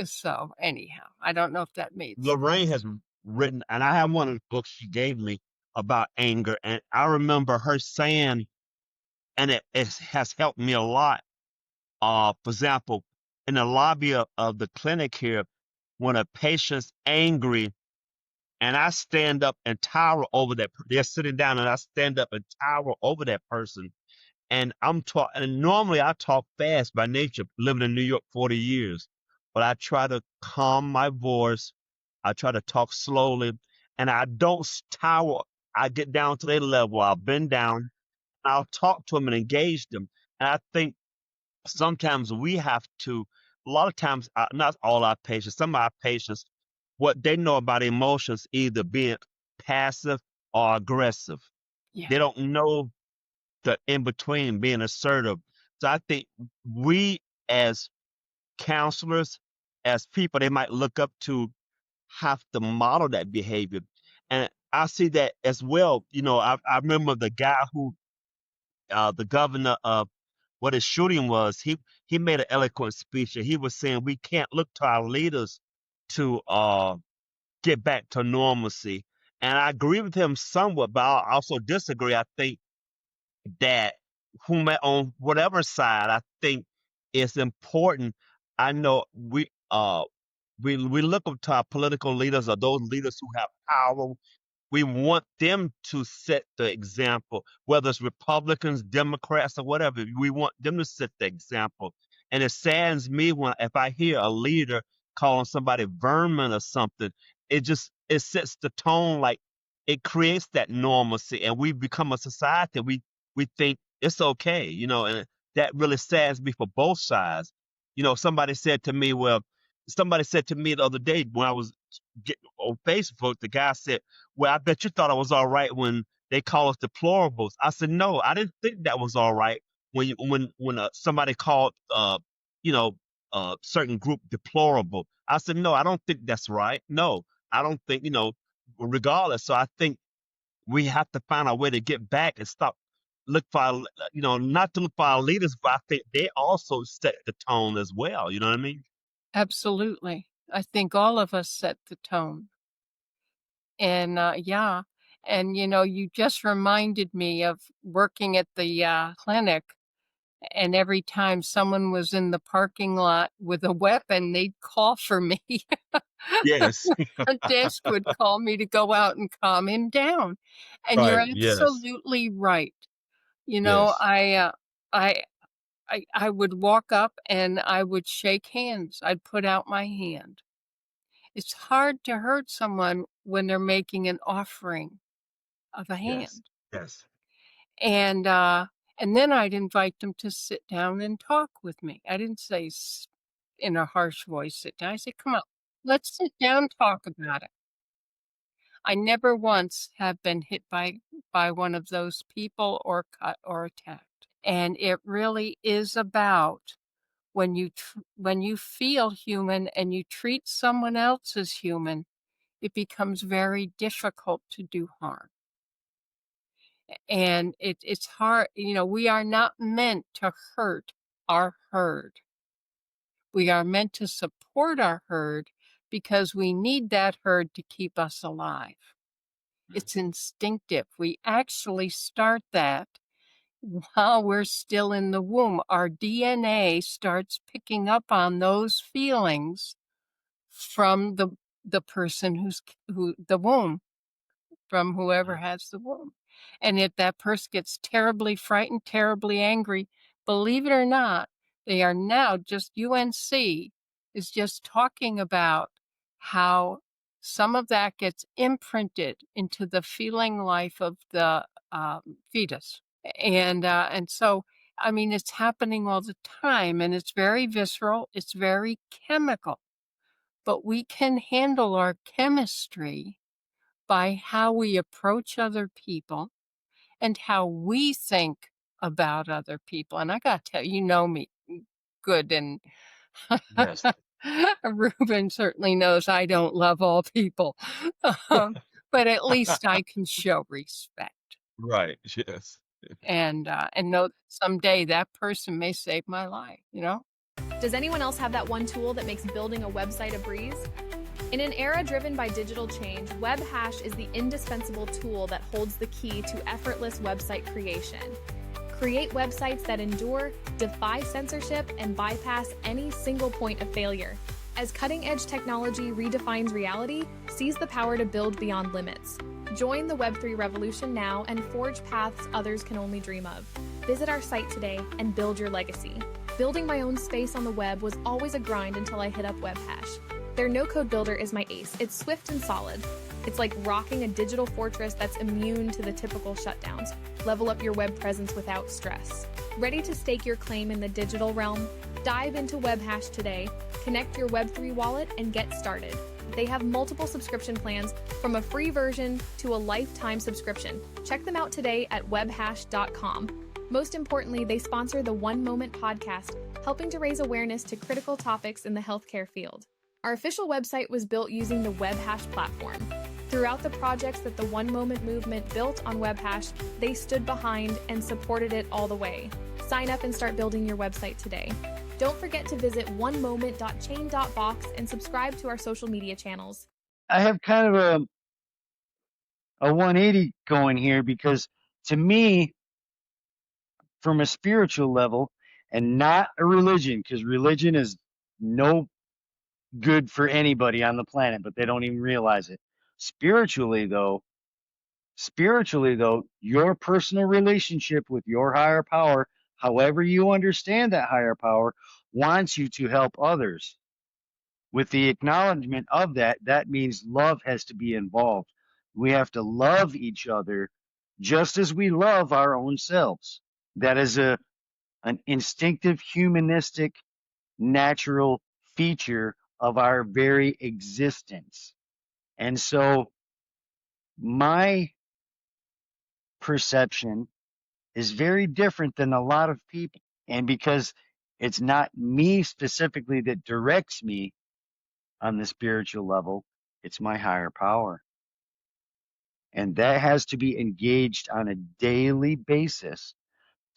So anyhow, I don't know if that made sense. Lorraine has written, and I have one of the books she gave me about anger, and I remember her saying, and it has helped me a lot. For example, in the lobby of the clinic here, when a patient's angry, and I stand up and tower over they're sitting down, and I stand up and tower over that person, and I'm talking. And normally I talk fast by nature, living in New York 40 years, but I try to calm my voice. I try to talk slowly, and I don't tower. I get down to their level. I'll bend down. I'll talk to them and engage them. And I think sometimes we have to. A lot of times, not all our patients. Some of our patients, what they know about emotions, either being passive or aggressive. Yeah, They don't know the in between, being assertive. So I think we as counselors, as people they might look up to, have to model that behavior. And I see that as well. I remember the guy who, the governor of what his shooting was, he made an eloquent speech, and he was saying we can't look to our leaders to get back to normalcy. And I agree with him somewhat, but I also disagree. I think that whom on whatever side, I think it's important. I know we look up to our political leaders or those leaders who have power. We want them to set the example, whether it's Republicans, Democrats, or whatever. We want them to set the example. And it saddens me when if I hear a leader calling somebody vermin or something, it sets the tone, like it creates that normalcy, and we become a society. We think it's okay, and that really saddens me for both sides. Somebody said to me the other day when I was on Facebook, the guy said, well, I bet you thought it was all right when they call us deplorables. I said, no, I didn't think that was all right when somebody called certain group deplorable. I said, no, I don't think that's right. No, I don't think regardless. So I think we have to find a way to get back and stop look for not to look for our leaders, but I think they also set the tone as well. You know what I mean? absolutely. I think all of us set the tone. And, yeah, and, you just reminded me of working at the, clinic, and every time someone was in the parking lot with a weapon, they'd call for me. Yes. Our desk would call me to go out and calm him down, and you're Right. Yes. absolutely right. You know, Yes. I I would walk up and I would shake hands. I'd put out my hand. It's hard to hurt someone when they're making an offering of a Yes. hand. Yes. And, and then I'd invite them to sit down and talk with me. I didn't say in a harsh voice, sit down. I said, come on, let's sit down, talk about it. I never once have been hit by one of those people or cut or attacked. And it really is about when you feel human and you treat someone else as human, it becomes very difficult to do harm. And it's hard, we are not meant to hurt our herd. We are meant to support our herd because we need that herd to keep us alive. It's instinctive. We actually start that while we're still in the womb. Our DNA starts picking up on those feelings from the person who the womb, from whoever Mhm. has the womb. And if that person gets terribly frightened, terribly angry, believe it or not, they are now just UNC is just talking about how some of that gets imprinted into the feeling life of the fetus. And so, I mean, it's happening all the time, and it's very visceral, it's very chemical, but we can handle our chemistry by how we approach other people and how we think about other people. And I gotta tell you, you know me good, and Yes. Ruben certainly knows I don't love all people, um, but at least I can show respect Right. Yes. and know that someday that person may save my life, you know? Does anyone else have that one tool that makes building a website a breeze? In an era driven by digital change, WebHash is the indispensable tool that holds the key to effortless website creation. Create websites that endure, defy censorship, and bypass any single point of failure. As cutting-edge technology redefines reality, seize the power to build beyond limits. Join the Web3 revolution now and forge paths others can only dream of. Visit our site today and build your legacy. Building my own space on the web was always a grind until I hit up WebHash. Their no-code builder is my ace. It's swift and solid. It's like rocking a digital fortress that's immune to the typical shutdowns. Level up your web presence without stress. Ready to stake your claim in the digital realm? Dive into WebHash today, connect your Web3 wallet, and get started. They have multiple subscription plans, from a free version to a lifetime subscription. Check them out today at webhash.com. Most importantly, they sponsor the One Moment podcast, helping to raise awareness to critical topics in the healthcare field. Our official website was built using the WebHash platform. Throughout the projects that the One Moment movement built on WebHash, they stood behind and supported it all the way. Sign up and start building your website today. Don't forget to visit onemoment.chain.box and subscribe to our social media channels. I have kind of a 180 going here, because to me, from a spiritual level and not a religion, because religion is no good for anybody on the planet, but they don't even realize it. Spiritually though, your personal relationship with your higher power, however you understand that higher power, wants you to help others. With the acknowledgement of that, that means love has to be involved. We have to love each other just as we love our own selves. That is an instinctive, humanistic, natural feature of our very existence. And so my perception is very different than a lot of people. And because it's not me specifically that directs me on the spiritual level, it's my higher power. And that has to be engaged on a daily basis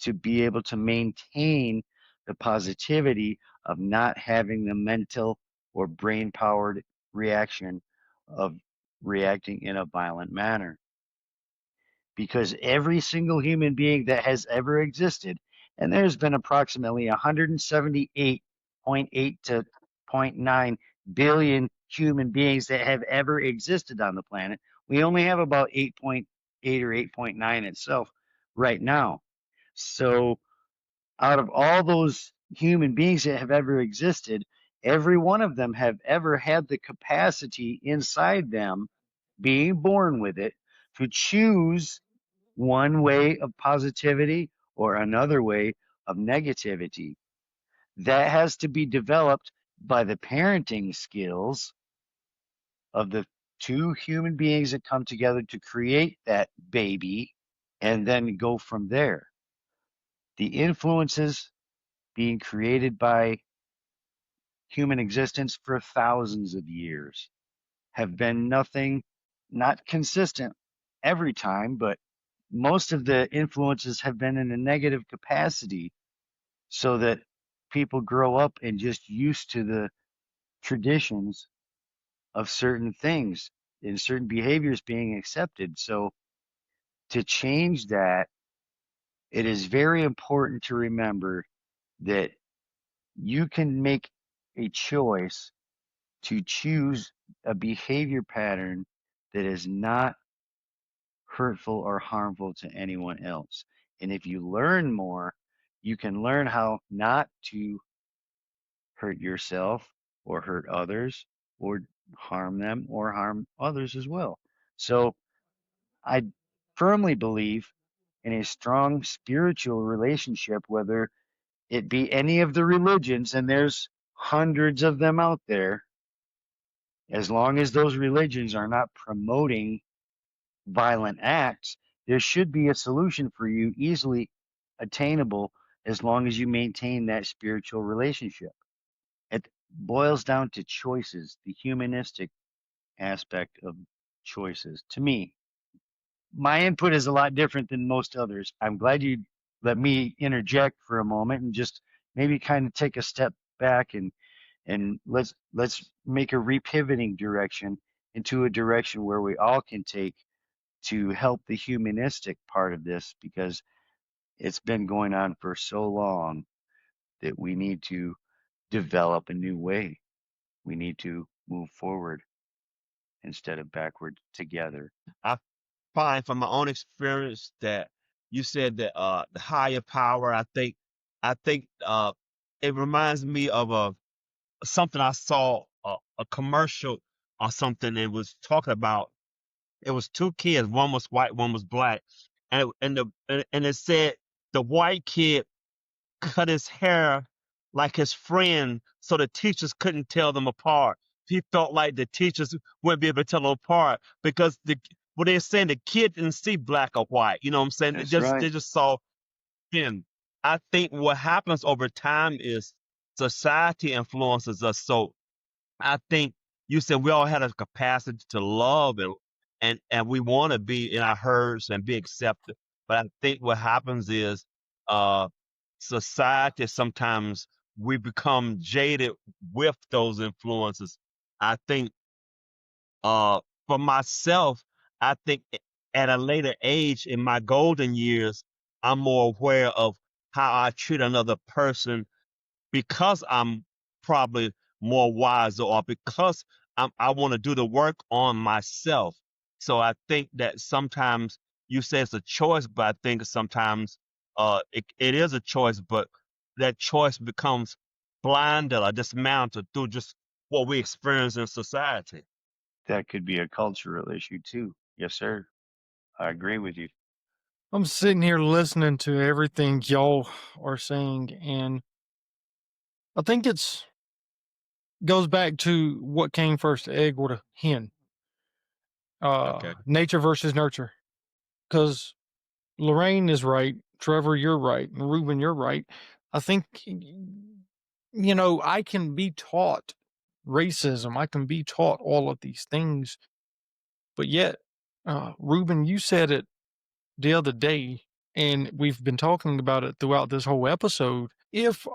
to be able to maintain the positivity of not having the mental or brain powered reaction of reacting in a violent manner. Because every single human being that has ever existed, and there's been approximately 178.8 to zero point 0.9 billion human beings that have ever existed on the planet. We only have about 8.8 or 8.9 itself right now. So out of all those human beings that have ever existed, every one of them have ever had the capacity inside them, being born with it, to choose one way of positivity or another way of negativity. That has to be developed by the parenting skills of the two human beings that come together to create that baby, and then go from there. The influences being created by human existence for thousands of years have been not consistent every time, but most of the influences have been in a negative capacity, so that people grow up and just used to the traditions of certain things and certain behaviors being accepted. So to change that, it is very important to remember that you can make a choice to choose a behavior pattern that is not hurtful or harmful to anyone else. And if you learn more, you can learn how not to hurt yourself or hurt others or harm them or harm others as well. So I firmly believe in a strong spiritual relationship, whether it be any of the religions, and there's hundreds of them out there, as long as those religions are not promoting violent acts, there should be a solution for you easily attainable as long as you maintain that spiritual relationship. It boils down to choices, the humanistic aspect of choices. To me, my input is a lot different than most others. I'm glad you let me interject for a moment and just maybe kind of take a step back and let's make a repivoting direction into a direction where we all can take to help the humanistic part of this, because it's been going on for so long that we need to develop a new way. We need to move forward instead of backward together. I find from my own experience that you said that the higher power. I think it reminds me of something I saw, a commercial or something. It was talking about, it was two kids. One was white, one was black, and it said the white kid cut his hair like his friend, so the teachers couldn't tell them apart. He felt like the teachers wouldn't be able to tell them apart because what they're saying, the kid didn't see black or white. You know what I'm saying? That's right. They just saw skin. I think what happens over time is society influences us. So I think you said we all had a capacity to love, and we want to be in our herds and be accepted. But I think what happens is uh society, sometimes we become jaded with those influences. I think for myself, I think at a later age in my golden years, I'm more aware of how I treat another person because I'm probably more wiser, or because I want to do the work on myself. So I think that sometimes you say it's a choice, but I think sometimes it is a choice, but that choice becomes blinded or dismantled through just what we experience in society. That could be a cultural issue too. Yes, sir. I agree with you. I'm sitting here listening to everything y'all are saying, and I think it's goes back to what came first, the egg or the hen. Okay. Nature versus nurture. Because Lorraine is right, Trevor, you're right, and Ruben, you're right. I think I can be taught racism. I can be taught all of these things, but yet, Ruben, you said it the other day, and we've been talking about it throughout this whole episode. If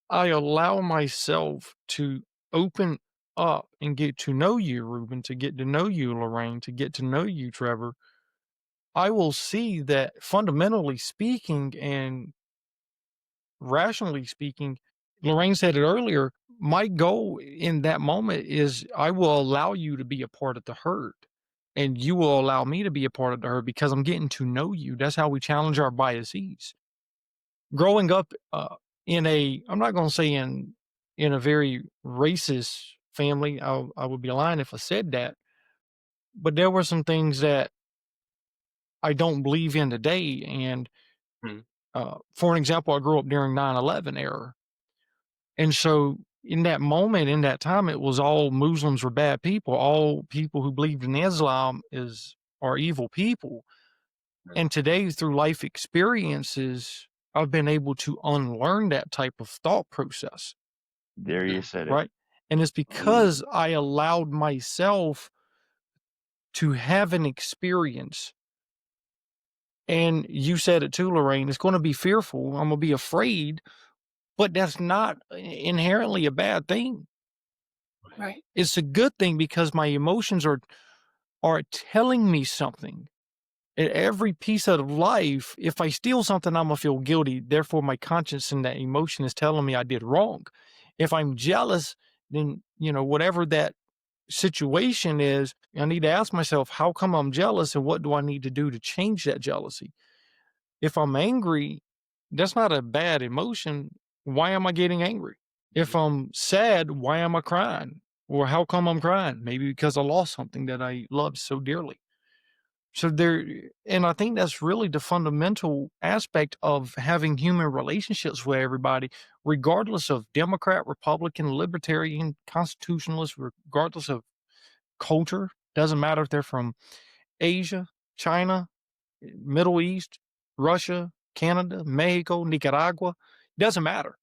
I allow myself to open up and get to know you, Ruben, to get to know you, Lorraine, to get to know you, Trevor, I will see that fundamentally speaking and rationally speaking, Lorraine said it earlier, my goal in that moment is I will allow you to be a part of the herd, and you will allow me to be a part of the herd because I'm getting to know you. That's how we challenge our biases. Growing up I'm not going to say in a very racist family, I would be lying if I said that, but there were some things that I don't believe in today. And Hmm. for an example, I grew up during 9/11 era. And so in that moment, in that time, it was all Muslims were bad people. All people who believed in Islam are evil people. Right. And today, through life experiences, I've been able to unlearn that type of thought process. There you said it. Right. And it's because I allowed myself to have an experience. And you said it too, Lorraine, it's going to be fearful. I'm going to be afraid, but that's not inherently a bad thing. Right. It's a good thing because my emotions are telling me something. In every piece of life, if I steal something, I'm gonna feel guilty. Therefore, my conscience and that emotion is telling me I did wrong. If I'm jealous, then whatever that situation is, I need to ask myself, how come I'm jealous, and what do I need to do to change that jealousy? If I'm angry, that's not a bad emotion. Why am I getting angry? If I'm sad, why am I crying? Or how come I'm crying? Maybe because I lost something that I loved so dearly. So and I think that's really the fundamental aspect of having human relationships with everybody, regardless of Democrat, Republican, Libertarian, Constitutionalist, regardless of culture. Doesn't matter if they're from Asia, China, Middle East, Russia, Canada, Mexico, Nicaragua. Doesn't matter.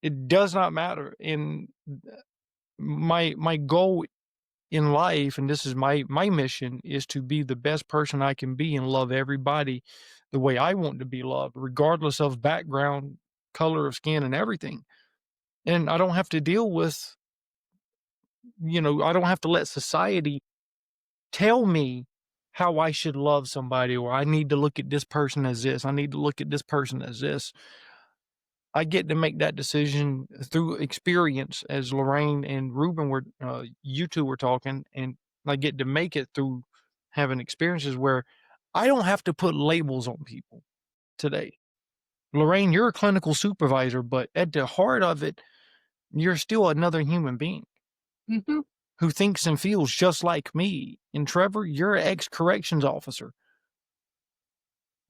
It does not matter. And my goal in life, and this is my mission, is to be the best person I can be and love everybody the way I want to be loved, regardless of background, color of skin, and everything. And I don't have to deal with, I don't have to let society tell me how I should love somebody, or I need to look at this person as this. I need to look at this person as this. I get to make that decision through experience, as Lorraine and Ruben were, you two were talking, and I get to make it through having experiences where I don't have to put labels on people today. Lorraine, you're a clinical supervisor, but at the heart of it, you're still another human being Mm-hmm. who thinks and feels just like me. And Trevor, you're an ex-corrections officer,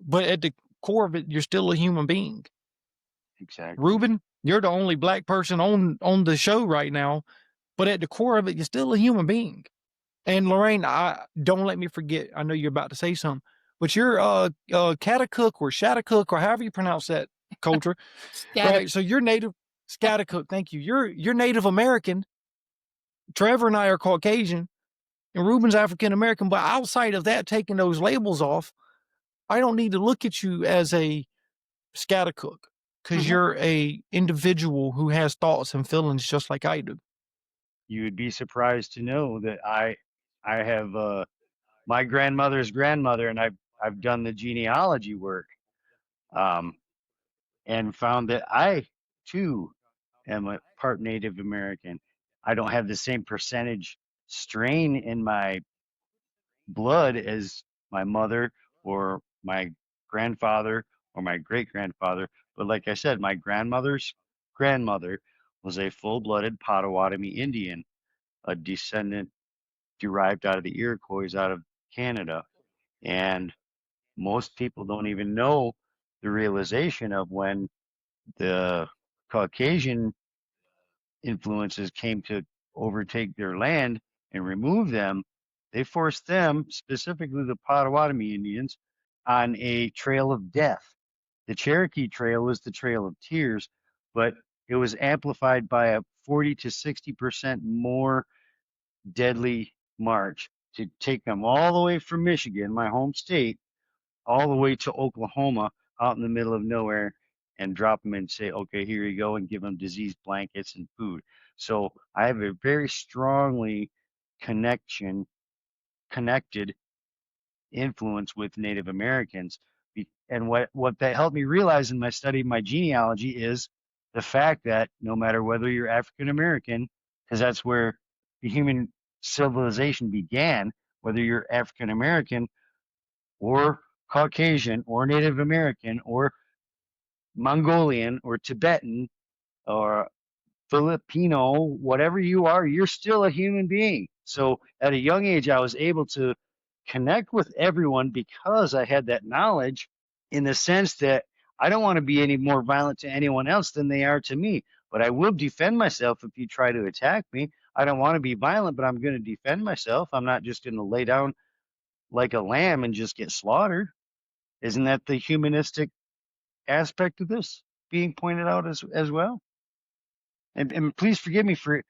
but at the core of it, you're still a human being. Exactly. Ruben, you're the only black person on the show right now, but at the core of it, you're still a human being. And Lorraine, don't let me forget. I know you're about to say something, but you're Catacook or Shattucook or however you pronounce that culture, right? So you're native Schattacook. Thank you. You're Native American. Trevor and I are Caucasian, and Ruben's African American. But outside of that, taking those labels off, I don't need to look at you as a Schattacook, because you're a individual who has thoughts and feelings just like I do. You would be surprised to know that I have my grandmother's grandmother, and I've done the genealogy work, and found that I too am a part Native American. I don't have the same percentage strain in my blood as my mother or my grandfather or my great grandfather. But like I said, my grandmother's grandmother was a full-blooded Potawatomi Indian, a descendant derived out of the Iroquois out of Canada. And most people don't even know the realization of when the Caucasian influences came to overtake their land and remove them. They forced them, specifically the Potawatomi Indians, on a trail of death. The Cherokee Trail was the Trail of Tears, but it was amplified by a 40 to 60% more deadly march to take them all the way from Michigan, my home state, all the way to Oklahoma, out in the middle of nowhere, and drop them and say, okay, here you go, and give them disease blankets and food. So I have a very strongly connected influence with Native Americans. And what that helped me realize in my study of my genealogy is the fact that no matter whether you're African American, because that's where the human civilization began, whether you're African American or Caucasian or Native American or Mongolian or Tibetan or Filipino, whatever you are, you're still a human being. So at a young age, I was able to connect with everyone because I had that knowledge, in the sense that I don't want to be any more violent to anyone else than they are to me. But I will defend myself if you try to attack me. I don't want to be violent, but I'm going to defend myself. I'm not just going to lay down like a lamb and just get slaughtered. Isn't that the humanistic aspect of this being pointed out as well? And please forgive me for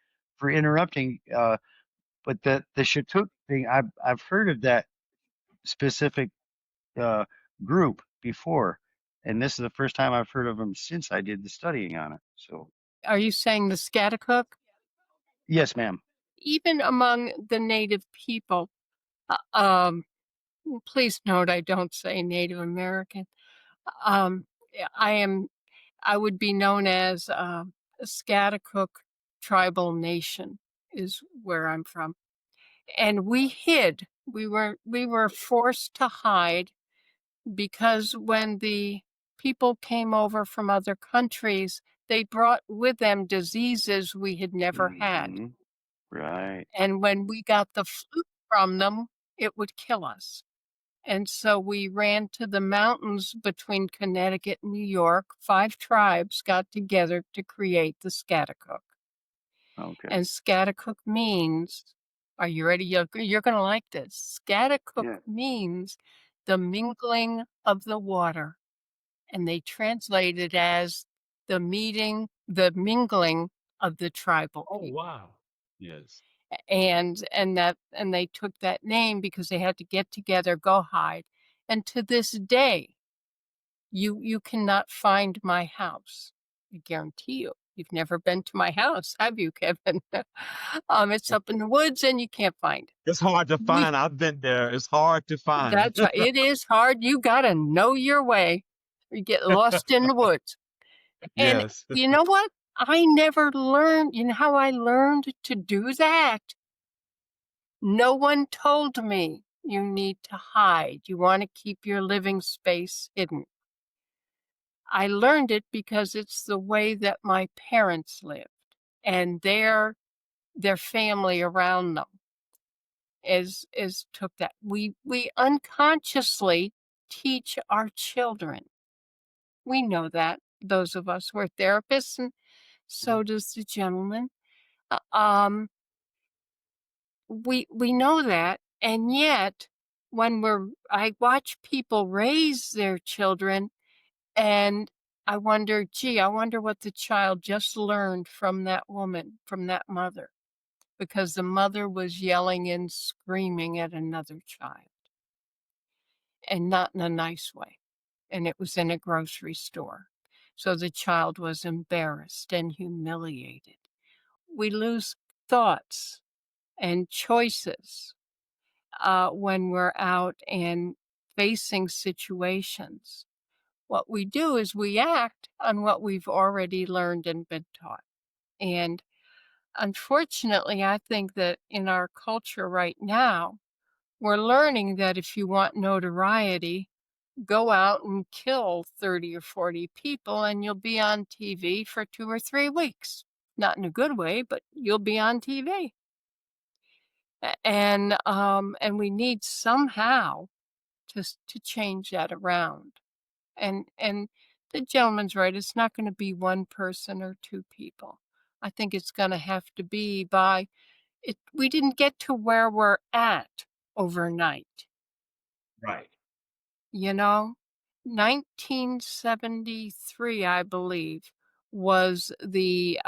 interrupting, but the Shattuck thing, I've heard of that specific uh, group before, and this is the first time I've heard of them since I did the studying on it. So Are you saying the Schattacook? yes, ma'am. Even among the native people, please note I don't say Native American. Um, I would be known as a Schattacook tribal nation is where I'm from. And we hid. We were forced to hide because when the people came over from other countries, they brought with them diseases we had never had. Right. And when we got the flu from them, it would kill us. And so we ran to the mountains between Connecticut and New York. 5 tribes got together to create the Scattercook. Okay. And Scattercook means, are you ready? You're going to like this. Scattercook Yeah. means the mingling of the water. And they translate it as the mingling of the tribal Oh, people. wow. Yes. And they took that name because they had to get together, go hide. And to this day, you cannot find my house. I guarantee you. You've never been to my house, have you, Kevin? It's up in the woods and you can't find it. It's hard to We find. I've been there. It's hard to find. That's right. It is hard. You gotta know your way. You get lost in the woods. And Yes. you know what? I never learned, you know how I learned to do that? No one told me you need to hide. You want to keep your living space hidden. I learned it because it's the way that my parents lived, and their family around them is took that. We unconsciously teach our children. We know that, those of us who are therapists, and so does the gentleman. Uh, um, we know that, and yet I watch people raise their children, and I wonder, gee, I wonder what the child just learned from that woman, from that mother, because the mother was yelling and screaming at another child, and not in a nice way. And it was in a grocery store. So the child was embarrassed and humiliated. We lose thoughts and choices when we're out and facing situations. What we do is we act on what we've already learned and been taught. And unfortunately, I think that in our culture right now, we're learning that if you want notoriety, go out and kill 30 or 40 people and you'll be on TV for 2 or 3 weeks. Not in a good way, but you'll be on TV. And we need somehow to change that around. And the gentleman's right. It's not going to be one person or 2 people. I think it's going to have to be by it. We didn't get to where we're at overnight. Right. You know, 1973, I believe, was the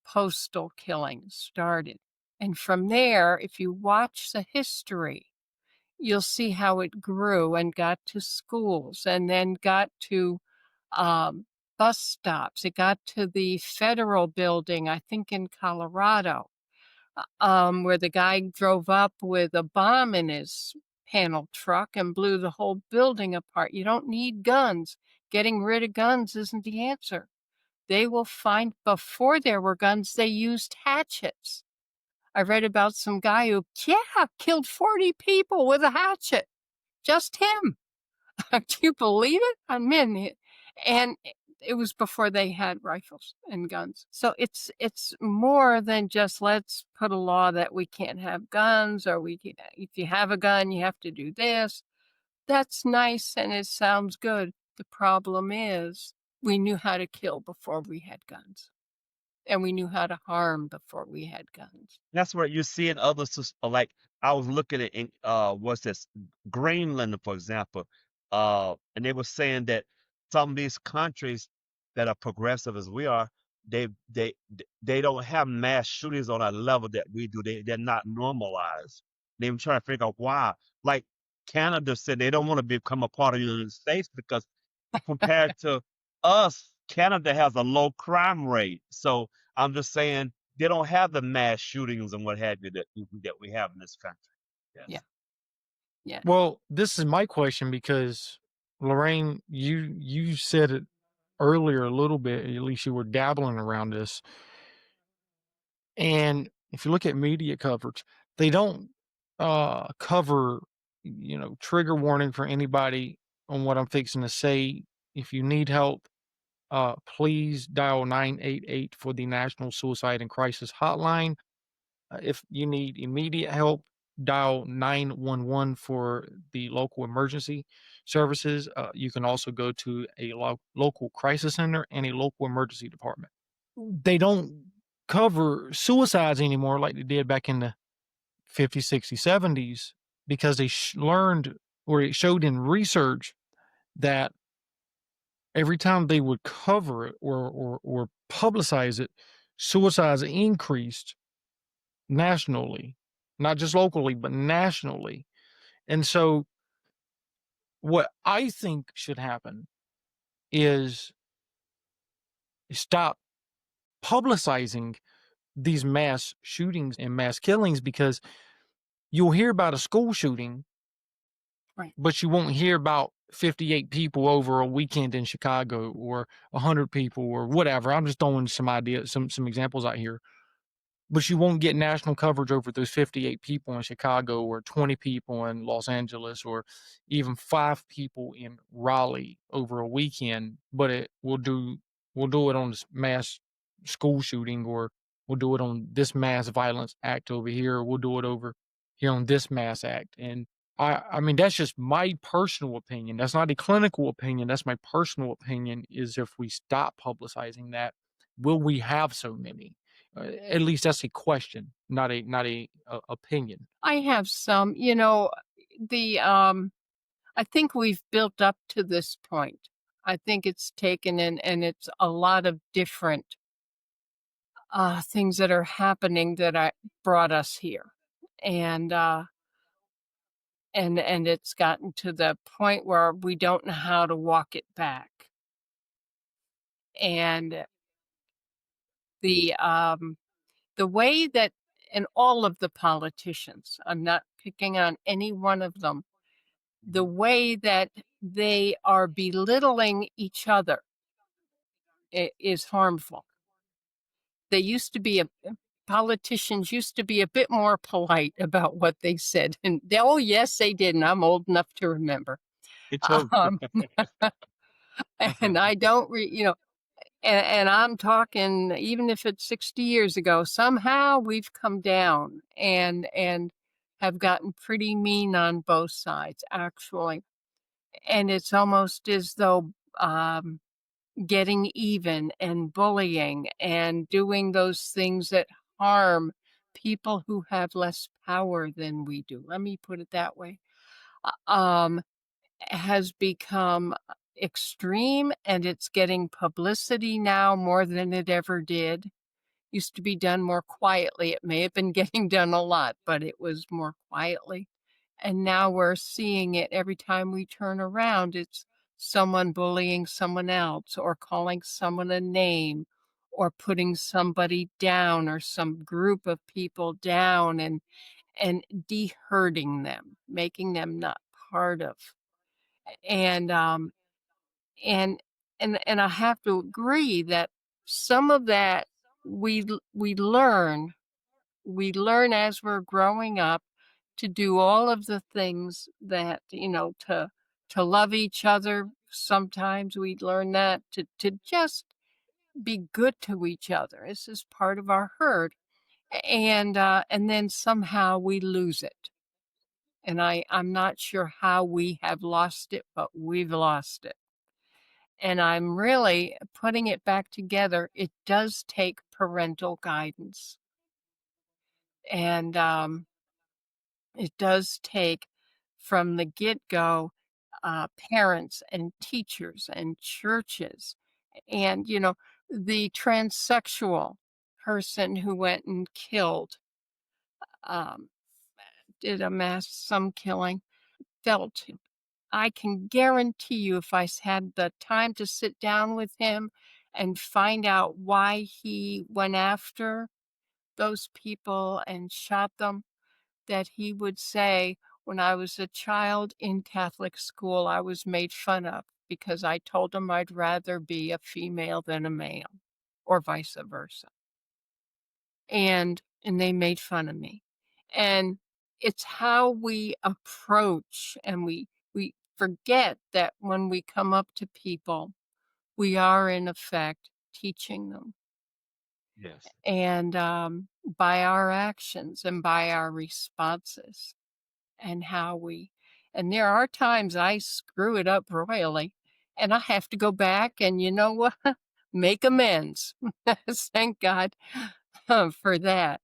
postal killing started. And from there, if you watch the history, you'll see how it grew and got to schools and then got to um, bus stops. It got to the federal building, I think in Colorado, where the guy drove up with a bomb in his panel truck and blew the whole building apart. You don't need guns. Getting rid of guns isn't the answer. They will find, before there were guns, they used hatchets. I read about some guy who, killed 40 people with a hatchet. Just him. Do you believe it? I mean, and it was before they had rifles and guns. So it's more than just let's put a law that we can't have guns, or if you have a gun, you have to do this. That's nice and it sounds good. The problem is we knew how to kill before we had guns, and we knew how to harm before we had guns. That's where you see in other like I was looking at in what's this Greenland, for example, and they were saying that some of these countries that are progressive as we are, they don't have mass shootings on a level that we do. They're not normalized. They were trying to figure out why. Like Canada said they don't want to become a part of the United States because compared to us, Canada has a low crime rate. So I'm just saying they don't have the mass shootings and what have you that we have in this country. Yeah. Yes. Yeah. Well, this is my question because Lorraine, you said it earlier a little bit, at least you were dabbling around this. And if you look at media coverage, they don't cover, trigger warning for anybody on what I'm fixing to say. If you need help, please dial 988 for the National Suicide and Crisis Hotline. If you need immediate help, dial 911 for the local emergency services. You can also go to a local crisis center and a local emergency department. They don't cover suicides anymore like they did back in the 50s, 60s, 70s because they learned, or it showed in research, that every time they would cover it or publicize it, suicides increased nationally, not just locally, but nationally. And so what I think should happen is stop publicizing these mass shootings and mass killings, because you'll hear about a school shooting, Right. but you won't hear about 58 people over a weekend in Chicago, or 100 people, or whatever. I'm just throwing some ideas, some examples out here. But you won't get national coverage over those 58 people in Chicago, or 20 people in Los Angeles, or even 5 people in Raleigh over a weekend. But we'll do it on this mass school shooting, or we'll do it on this mass violence act over here, or we'll do it over here on this mass act. And I mean, that's just my personal opinion. That's not a clinical opinion. That's my personal opinion, is if we stop publicizing that, will we have so many? At least that's a question, not a opinion. I have some, the I think we've built up to this point. I think it's taken and it's a lot of different things that are happening that brought us here. And and it's gotten to the point where we don't know how to walk it back. And the way that, and all of the politicians, I'm not picking on any one of them, the way that they are belittling each other is harmful. They used to be politicians used to be a bit more polite about what they said, and oh yes, they did, and I'm old enough to remember. It's so Um, and I don't, and I'm talking, even if it's 60 years ago, somehow we've come down and have gotten pretty mean on both sides, actually. And it's almost as though getting even and bullying and doing those things that harm people who have less power than we do. Let me put it that way. Um, has become extreme, and it's getting publicity now more than it ever did. Used to be done more quietly. It may have been getting done a lot, but it was more quietly. And now we're seeing it every time we turn around. It's someone bullying someone else, or calling someone a name, or putting somebody down, or some group of people down, and de-herding them, making them not part of. And and and I have to agree that some of that we learn as we're growing up to do all of the things that, to love each other. Sometimes we learn that to just be good to each other. This is part of our herd. And then somehow we lose it. And I'm not sure how we have lost it, but we've lost it. And I'm really putting it back together. It does take parental guidance. And it does take, from the get-go, parents and teachers and churches. And, the transsexual person who went and killed, um, did some killing, felt, I can guarantee you, if I had the time to sit down with him and find out why he went after those people and shot them, that he would say, when I was a child in Catholic school, I was made fun of because I told him I'd rather be a female than a male, or vice versa. And they made fun of me. And it's how we approach, and we forget that when we come up to people, we are in effect teaching them. Yes. and by our actions and by our responses and how we. And there are times I screw it up royally, and I have to go back and you know what, make amends. Thank God for that.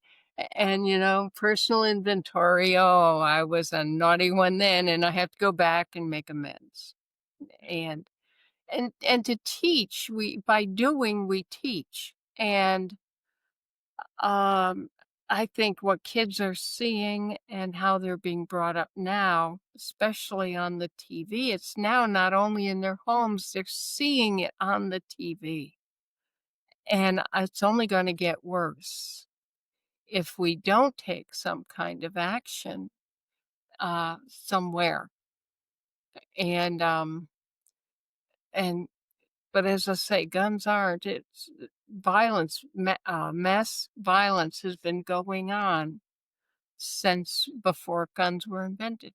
And you know, personal inventory. Oh, I was a naughty one then, and I have to go back and make amends. And and to teach, we by doing we teach. And um, I think what kids are seeing and how they're being brought up now, especially on the TV, it's now not only in their homes, they're seeing it on the TV. And it's only going to get worse if we don't take some kind of action somewhere. And and but as I say, guns aren't. It's violence, mass violence has been going on since before guns were invented.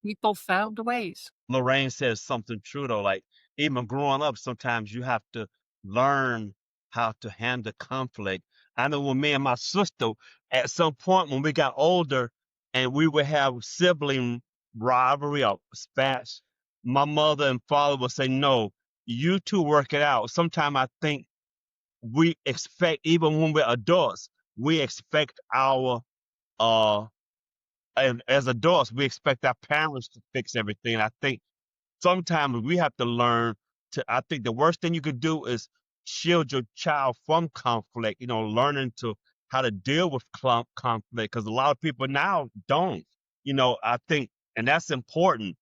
People found ways. Lorraine says something true though. Like even growing up, sometimes you have to learn how to handle conflict. I know when me and my sister, at some point when we got older and we would have sibling rivalry or spats, my mother and father would say, "No, you two work it out." Sometimes I think we expect, even when we're adults, we expect our uh and as adults, we expect our parents to fix everything. I think sometimes we have to learn to. I think the worst thing you could do is shield your child from conflict, learning to how to deal with conflict, because a lot of people now don't. I think, and that's important.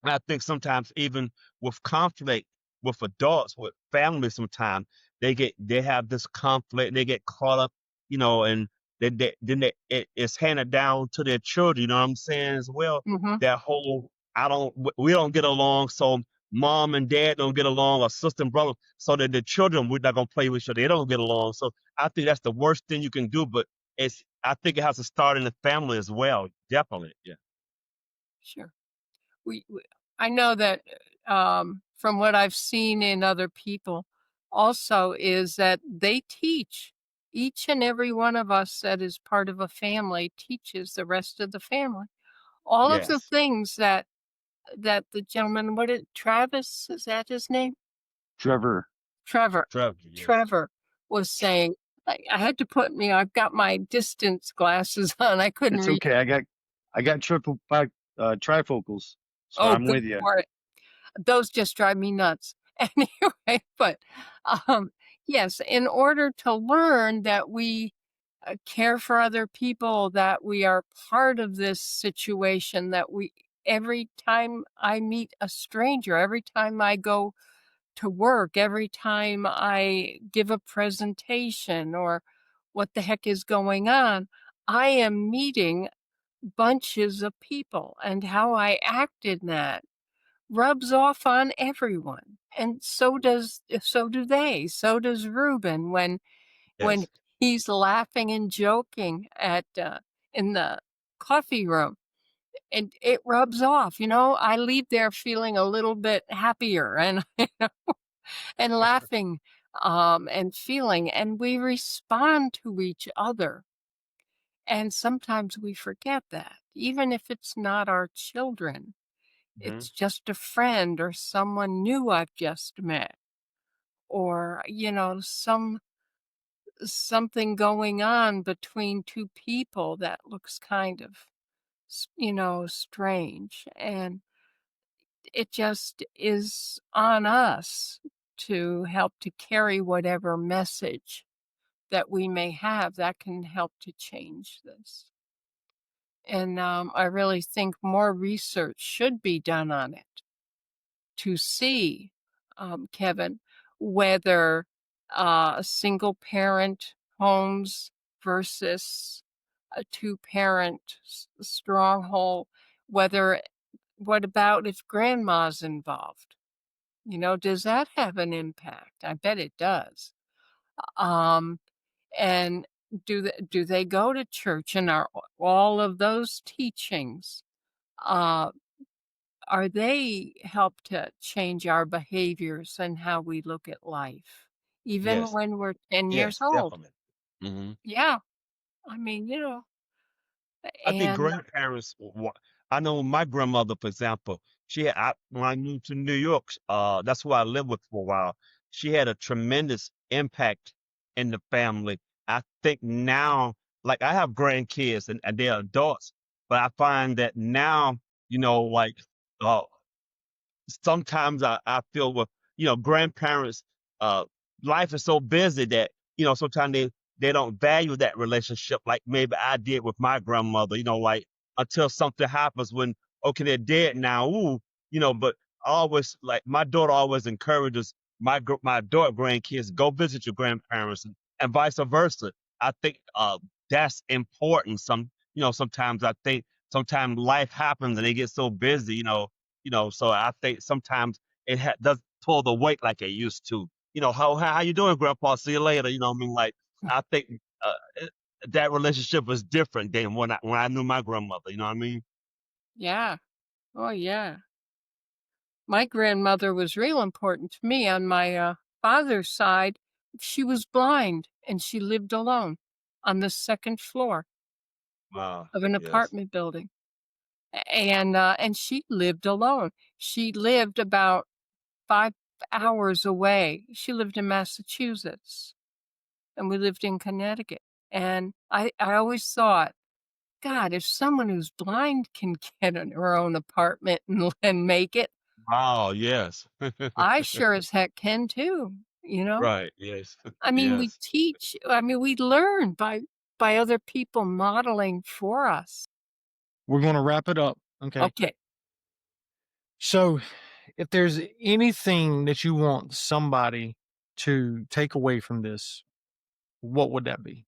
And I think sometimes even with conflict with adults, with families, sometimes they have this conflict, they get caught up, and it's handed down to their children. You know what I'm saying as well. Mhm. That whole we don't get along, so mom and dad don't get along, or sister and brother, so that the children we're not gonna play with each other. They don't get along. So I think that's the worst thing you can do. But I think it has to start in the family as well. Definitely, yeah. Sure. We I know that from what I've seen in other people also is that they teach. Each and every one of us that is part of a family teaches the rest of the family. All of the Yes. things that the gentleman, Travis, is that his name? Trevor. Trevor. Trevor, yes. Trevor was saying, I had to put I've got my distance glasses on. I couldn't It's read. okay. I got trifocals, so Oh, I'm good with you. for it. Those just drive me nuts. Anyway, but um, yes, in order to learn that we care for other people, that we are part of this situation, that every time I meet a stranger, every time I go to work, every time I give a presentation or what the heck is going on, I am meeting bunches of people, and how I act in that rubs off on everyone. And so do they. So does Ruben when Yes. he's laughing and joking at in the coffee room. And it rubs off. I leave there feeling a little bit happier and and laughing and feeling, and we respond to each other. And sometimes we forget that, even if it's not our children. Hmm. It's just a friend or someone new I've just met, or, something going on between two people that looks kind of, strange. And it just is on us to help to carry whatever message that we may have that can help to change this. And I really think more research should be done on it to see, Kevin, whether single parent homes versus a two parent stronghold, whether, what about if grandma's involved? Does that have an impact? I bet it does. Um, and do they go to church, and are all of those teachings, uh, are they help to change our behaviors and how we look at life, even Yes. when we're 10 years Yes, old. definitely. Hmm. Yeah. I mean, I think and grandparents. I know my grandmother, for example, when I moved to New York, that's where I lived with for a while. She had a tremendous impact in the family. I think now, like I have grandkids and they're adults, but I find that now, like uh, sometimes I feel with grandparents uh life is so busy that sometimes they don't value that relationship like maybe I did with my grandmother, like until something happens when okay they're dead now, ooh, but always like my daughter always encourages my daughter grandkids go visit your grandparents and vice versa. I think that's important. Sometimes I think sometimes life happens and they get so busy, so I think sometimes doesn't pull the weight like it used to. How you doing, Grandpa? See you later. You know what I mean? Like I think that relationship was different than when I knew my grandmother. You know what I mean? yeah. Oh, yeah. My grandmother was real important to me. On my father's side, she was blind and she lived alone on the second floor Wow. of an Yes. apartment building. And she lived alone. She lived about 5 hours away. She lived in Massachusetts and we lived in Connecticut. And I always thought, God, if someone who's blind can get in her own apartment and make it, Wow. Yes. I sure as heck can too, you know? Right. Yes. I mean, Yes. we learn by other people modeling for us. We're going to wrap it up. Okay. Okay. So, if there's anything that you want somebody to take away from this, what would that be?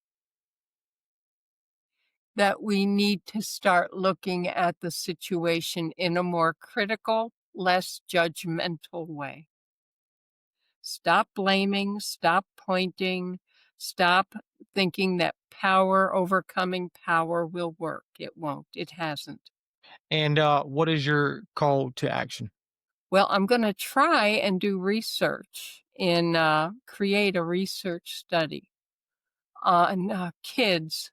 That we need to start looking at the situation in a more critical, less judgmental way. Stop blaming, stop pointing, stop thinking that power overcoming power will work. It won't. It hasn't. And what is your call to action? Well, I'm going to try and do research create a research study on kids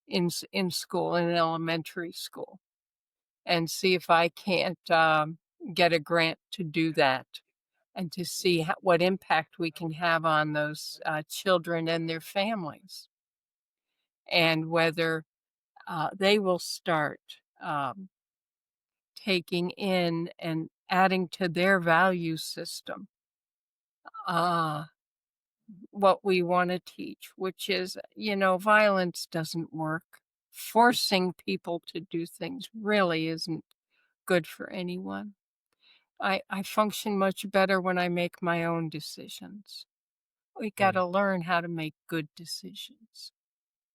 in school, in elementary school, and see if I can't get a grant to do that and to see what impact we can have on those children and their families, and whether they will start taking in and adding to their value system what we want to teach, which is, violence doesn't work. Forcing people to do things really isn't good for anyone. I function much better when I make my own decisions. We got to learn how to make good decisions.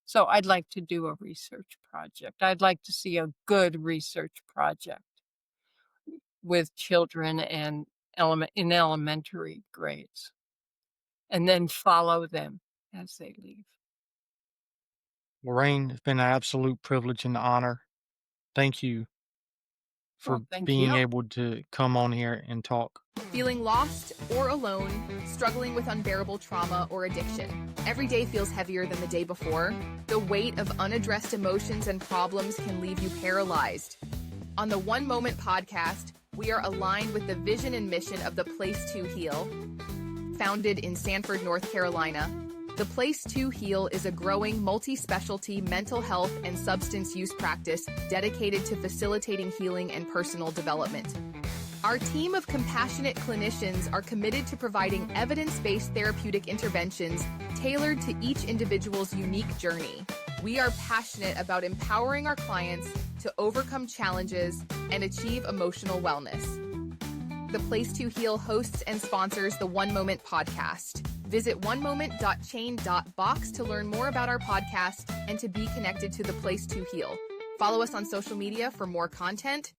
So I'd like to do a research project. I'd like to see a good research project with children and in elementary grades, and then follow them as they leave. Lorraine, it's been an absolute privilege and honor. Thank you for Well, thank being you. able to come on here and talk. Feeling lost or alone, struggling with unbearable trauma or addiction. Every day feels heavier than the day before. The weight of unaddressed emotions and problems can leave you paralyzed. On the One Moment podcast, we are aligned with the vision and mission of The Place to Heal. Founded in Sanford, North Carolina, The Place to Heal is a growing multi-specialty mental health and substance use practice dedicated to facilitating healing and personal development. Our team of compassionate clinicians are committed to providing evidence-based therapeutic interventions tailored to each individual's unique journey. We are passionate about empowering our clients to overcome challenges and achieve emotional wellness. The Place to Heal hosts and sponsors the One Moment podcast. Visit onemoment.chain.box to learn more about our podcast and to be connected to The Place to Heal. Follow us on social media for more content.